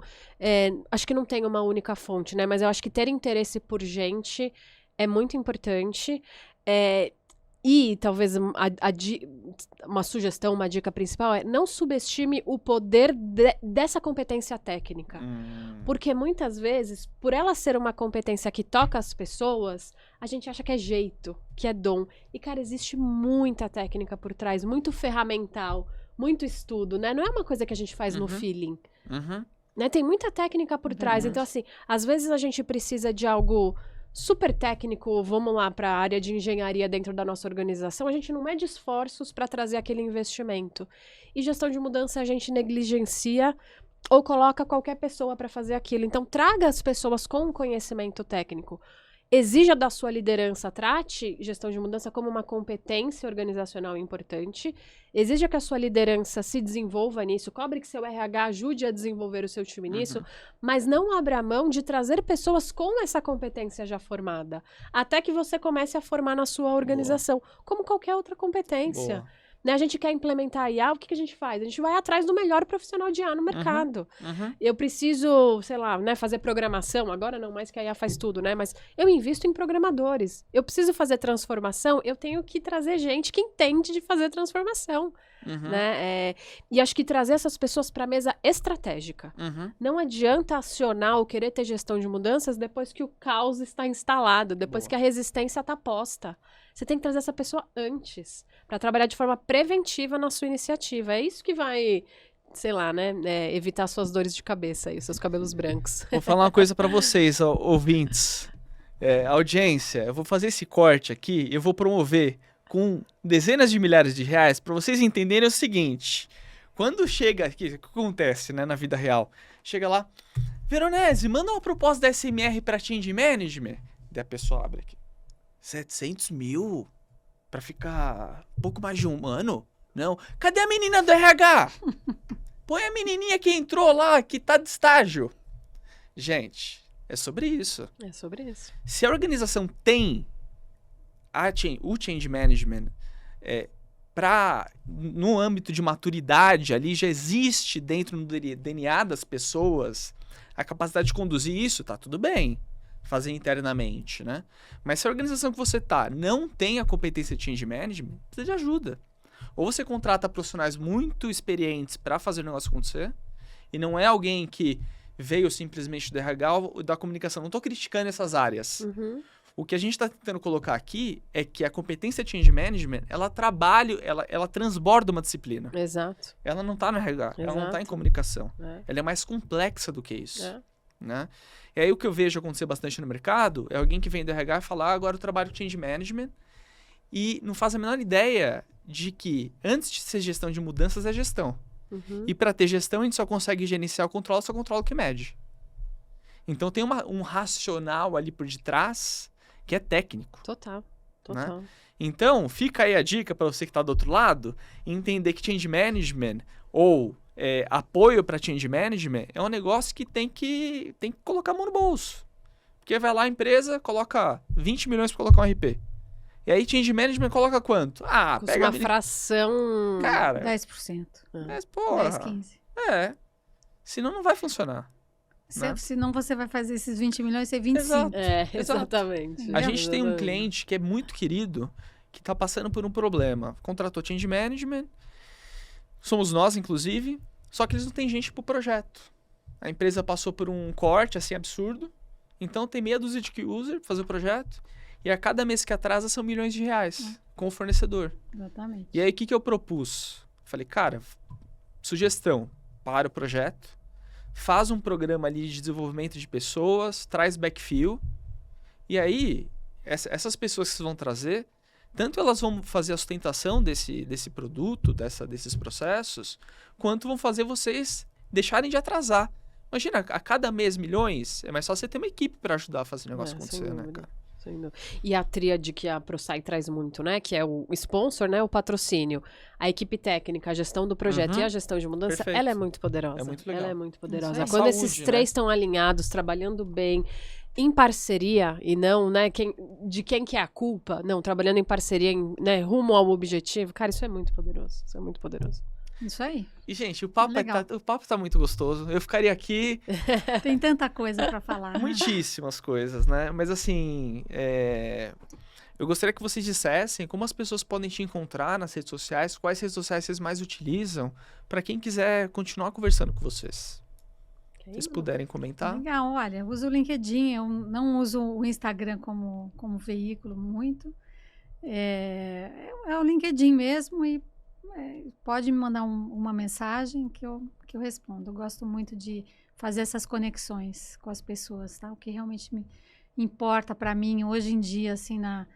acho que não tem uma única fonte, né? Mas eu acho que ter interesse por gente é muito importante. E talvez uma sugestão, uma dica principal é não subestime o poder dessa competência técnica. Porque muitas vezes, por ela ser uma competência que toca as pessoas, a gente acha que é jeito, que é dom. E, cara, existe muita técnica por trás, muito ferramental, muito estudo, né? Não é uma coisa que a gente faz no feeling. Né? Tem muita técnica por trás. Então, assim, às vezes a gente precisa de algo super técnico, vamos lá para a área de engenharia dentro da nossa organização, a gente não mede esforços para trazer aquele investimento. E gestão de mudança a gente negligencia ou coloca qualquer pessoa para fazer aquilo. Então, traga as pessoas com conhecimento técnico. Exija da sua liderança, trate gestão de mudança como uma competência organizacional importante. Exija que a sua liderança se desenvolva nisso, cobre que seu RH ajude a desenvolver o seu time nisso, mas não abra mão de trazer pessoas com essa competência já formada, até que você comece a formar na sua organização, como qualquer outra competência. Né, a gente quer implementar a IA, o que a gente faz? A gente vai atrás do melhor profissional de IA no mercado. Eu preciso, sei lá, né, fazer programação, agora não mais que a IA faz tudo, né? Mas eu invisto em programadores. Eu preciso fazer transformação, eu tenho que trazer gente que entende de fazer transformação. Né? E acho que trazer essas pessoas para a mesa estratégica. Não adianta acionar ou querer ter gestão de mudanças depois que o caos está instalado, depois que a resistência está posta. Você tem que trazer essa pessoa antes, para trabalhar de forma preventiva na sua iniciativa. É isso que vai, sei lá, né, evitar suas dores de cabeça e seus cabelos brancos. Vou falar uma coisa para vocês, ouvintes. Audiência, eu vou fazer esse corte aqui, eu vou promover com dezenas de milhares de reais para vocês entenderem o seguinte: Quando chega aqui, o que acontece, né, na vida real? Chega lá, Veronese, manda uma proposta da SMR para Change Management. Daí a pessoa abre aqui. 700 mil? Pra ficar um pouco mais de um ano? Não. Cadê a menina do RH? Põe a menininha que entrou lá, que tá de estágio. Gente, é sobre isso. É sobre isso. Se a organização tem o change management no âmbito de maturidade ali, já existe dentro do DNA das pessoas a capacidade de conduzir isso, tá tudo bem. Fazer internamente, né? Mas se a organização que você tá não tem a competência de change management, precisa de ajuda. Ou você contrata profissionais muito experientes para fazer o negócio acontecer, e não é alguém que veio simplesmente do RH ou da comunicação. Não estou criticando essas áreas. Uhum. O que a gente está tentando colocar aqui é que a competência de change management, ela transborda uma disciplina. Exato. Ela não está no RH, ela não está em Exato. comunicação. É. Ela é mais complexa do que isso. É. Né? E aí o que eu vejo acontecer bastante no mercado é alguém que vem do RH e falar, agora eu trabalho change management, e não faz a menor ideia de que antes de ser gestão de mudanças é gestão. Uhum. E para ter gestão a gente só consegue gerenciar o controle, só controla o que mede. Então tem um racional ali por detrás que é técnico. Total. Então fica aí a dica para você que está do outro lado, entender que change management ou apoio para change management é um negócio que tem que colocar a mão no bolso. Porque vai lá a empresa, coloca 20 milhões para colocar um RP. E aí change management coloca quanto? Ah, Custa pega uma fração... Cara, 10%. mas porra. 10, 15. Senão não vai funcionar. Né? Senão você vai fazer esses 20 milhões ser 25. Exato. Exatamente. A gente tem um Exatamente. cliente que é muito querido, que está passando por um problema. Contratou change management, somos nós, inclusive, só que eles não têm gente pro projeto. A empresa passou por um corte, assim, absurdo. Então tem meia dúzia de key user pra fazer o projeto. E a cada mês que atrasa são milhões de reais com o fornecedor. Exatamente. E aí, o que eu propus? Falei, cara, sugestão, para o projeto, faz um programa ali de desenvolvimento de pessoas, traz backfill, e aí, essas pessoas que vocês vão trazer, tanto elas vão fazer a sustentação desse produto, desses processos, quanto vão fazer vocês deixarem de atrasar. Imagina, a cada mês milhões, é mais só você ter uma equipe para ajudar a fazer o negócio acontecer, né, cara? Sem dúvida. E a tríade que a ProSci traz muito, né? Que é o sponsor, né? O patrocínio, a equipe técnica, a gestão do projeto e a gestão de mudança, Perfeito. ela é muito poderosa. É muito legal. Ela é muito poderosa. Isso aí. Quando esses Saúde, três né? estão alinhados, trabalhando bem, em parceria, e não, né? De quem que é a culpa? Não, trabalhando em parceria, né, rumo ao objetivo. Cara, isso é muito poderoso. Isso é muito poderoso. Isso aí. E, gente, o papo Legal. tá muito gostoso. Eu ficaria aqui Tem tanta coisa para falar. né? muitíssimas coisas, né? Mas, assim, eu gostaria que vocês dissessem como as pessoas podem te encontrar nas redes sociais, quais redes sociais vocês mais utilizam, para quem quiser continuar conversando com vocês. Se vocês puderem comentar. Legal, olha, eu uso o LinkedIn, eu não uso o Instagram como veículo muito. É o LinkedIn mesmo e pode me mandar uma mensagem que eu respondo. Eu gosto muito de fazer essas conexões com as pessoas, tá? O que realmente me importa para mim hoje em dia, assim, na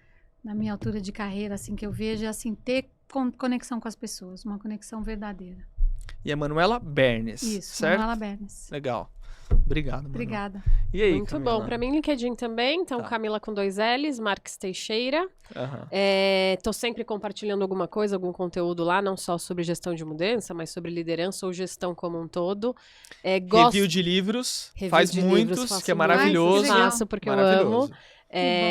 minha altura de carreira, assim, que eu vejo é, assim, ter conexão com as pessoas, uma conexão verdadeira. E a Manuela Bernes, Isso, certo? Manuela Bernes. Legal. Obrigado, Manuela. Obrigada. E aí, Muito Camila? bom. Para mim, LinkedIn também. Então, Tá. Camila com 2 L's, Marques Teixeira. Aham. Tô sempre compartilhando alguma coisa, algum conteúdo lá, não só sobre gestão de mudança, mas sobre liderança ou gestão como um todo. Review de livros, Review faz de muitos, livros, faço que é muito. maravilhoso. Ai, que legal. Faço porque eu amo. Maravilhoso. Bom.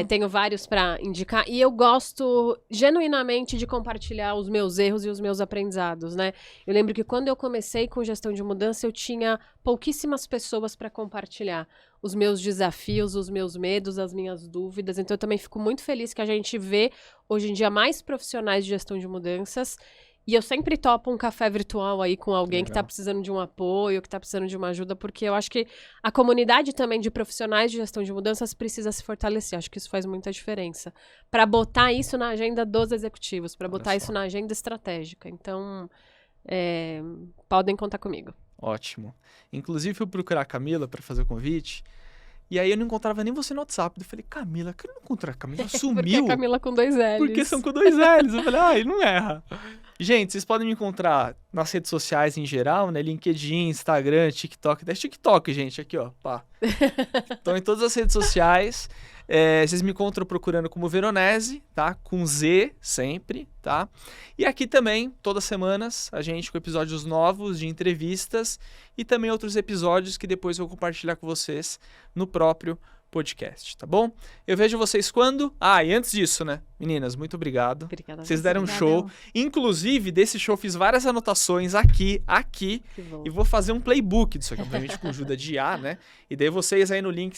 Tenho vários para indicar e eu gosto genuinamente de compartilhar os meus erros e os meus aprendizados, né? Eu lembro que quando eu comecei com gestão de mudança, eu tinha pouquíssimas pessoas para compartilhar os meus desafios, os meus medos, as minhas dúvidas. Então eu também fico muito feliz que a gente vê hoje em dia mais profissionais de gestão de mudanças. E eu sempre topo um café virtual aí com alguém que Legal. está precisando de um apoio, que está precisando de uma ajuda, porque eu acho que a comunidade também de profissionais de gestão de mudanças precisa se fortalecer. Acho que isso faz muita diferença. Para botar isso na agenda dos executivos, para botar só. isso na agenda estratégica. Então, podem contar comigo. Ótimo. Inclusive, fui procurar a Camila para fazer o convite. E aí eu não encontrava nem você no WhatsApp. Eu falei, Camila, que eu não encontrar a Camila? Porque Sumiu. a Camila com 2 L's. Porque são com 2 L's. Eu falei, ele não erra. Gente, vocês podem me encontrar nas redes sociais em geral, né? LinkedIn, Instagram, TikTok. Até TikTok, gente, aqui, ó. Pá. Então, em todas as redes sociais, vocês me encontram procurando como Veronese, tá? Com Z sempre, tá? E aqui também, todas as semanas, a gente com episódios novos de entrevistas e também outros episódios que depois eu vou compartilhar com vocês no próprio podcast, tá bom? Eu vejo vocês quando? E antes disso, né? Meninas, muito obrigado. Obrigada. Vocês deram um Obrigadão. show. Inclusive, desse show fiz várias anotações aqui, Que bom. e vou fazer um playbook disso aqui, obviamente com ajuda de IA, né? E daí vocês aí no link,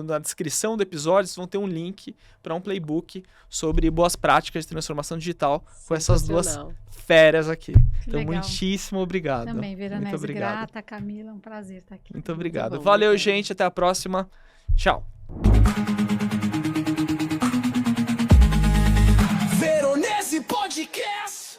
na descrição do episódio, vocês vão ter um link para um playbook sobre boas práticas de transformação digital com essas duas Sensacional. feras aqui. Então, legal. muitíssimo obrigado. Também, Veronese, Muito obrigado. grata, Camila, um prazer estar aqui. Muito obrigado. bom, Valeu, obrigada. gente. Até a próxima. Tchau. Veronese Podcast.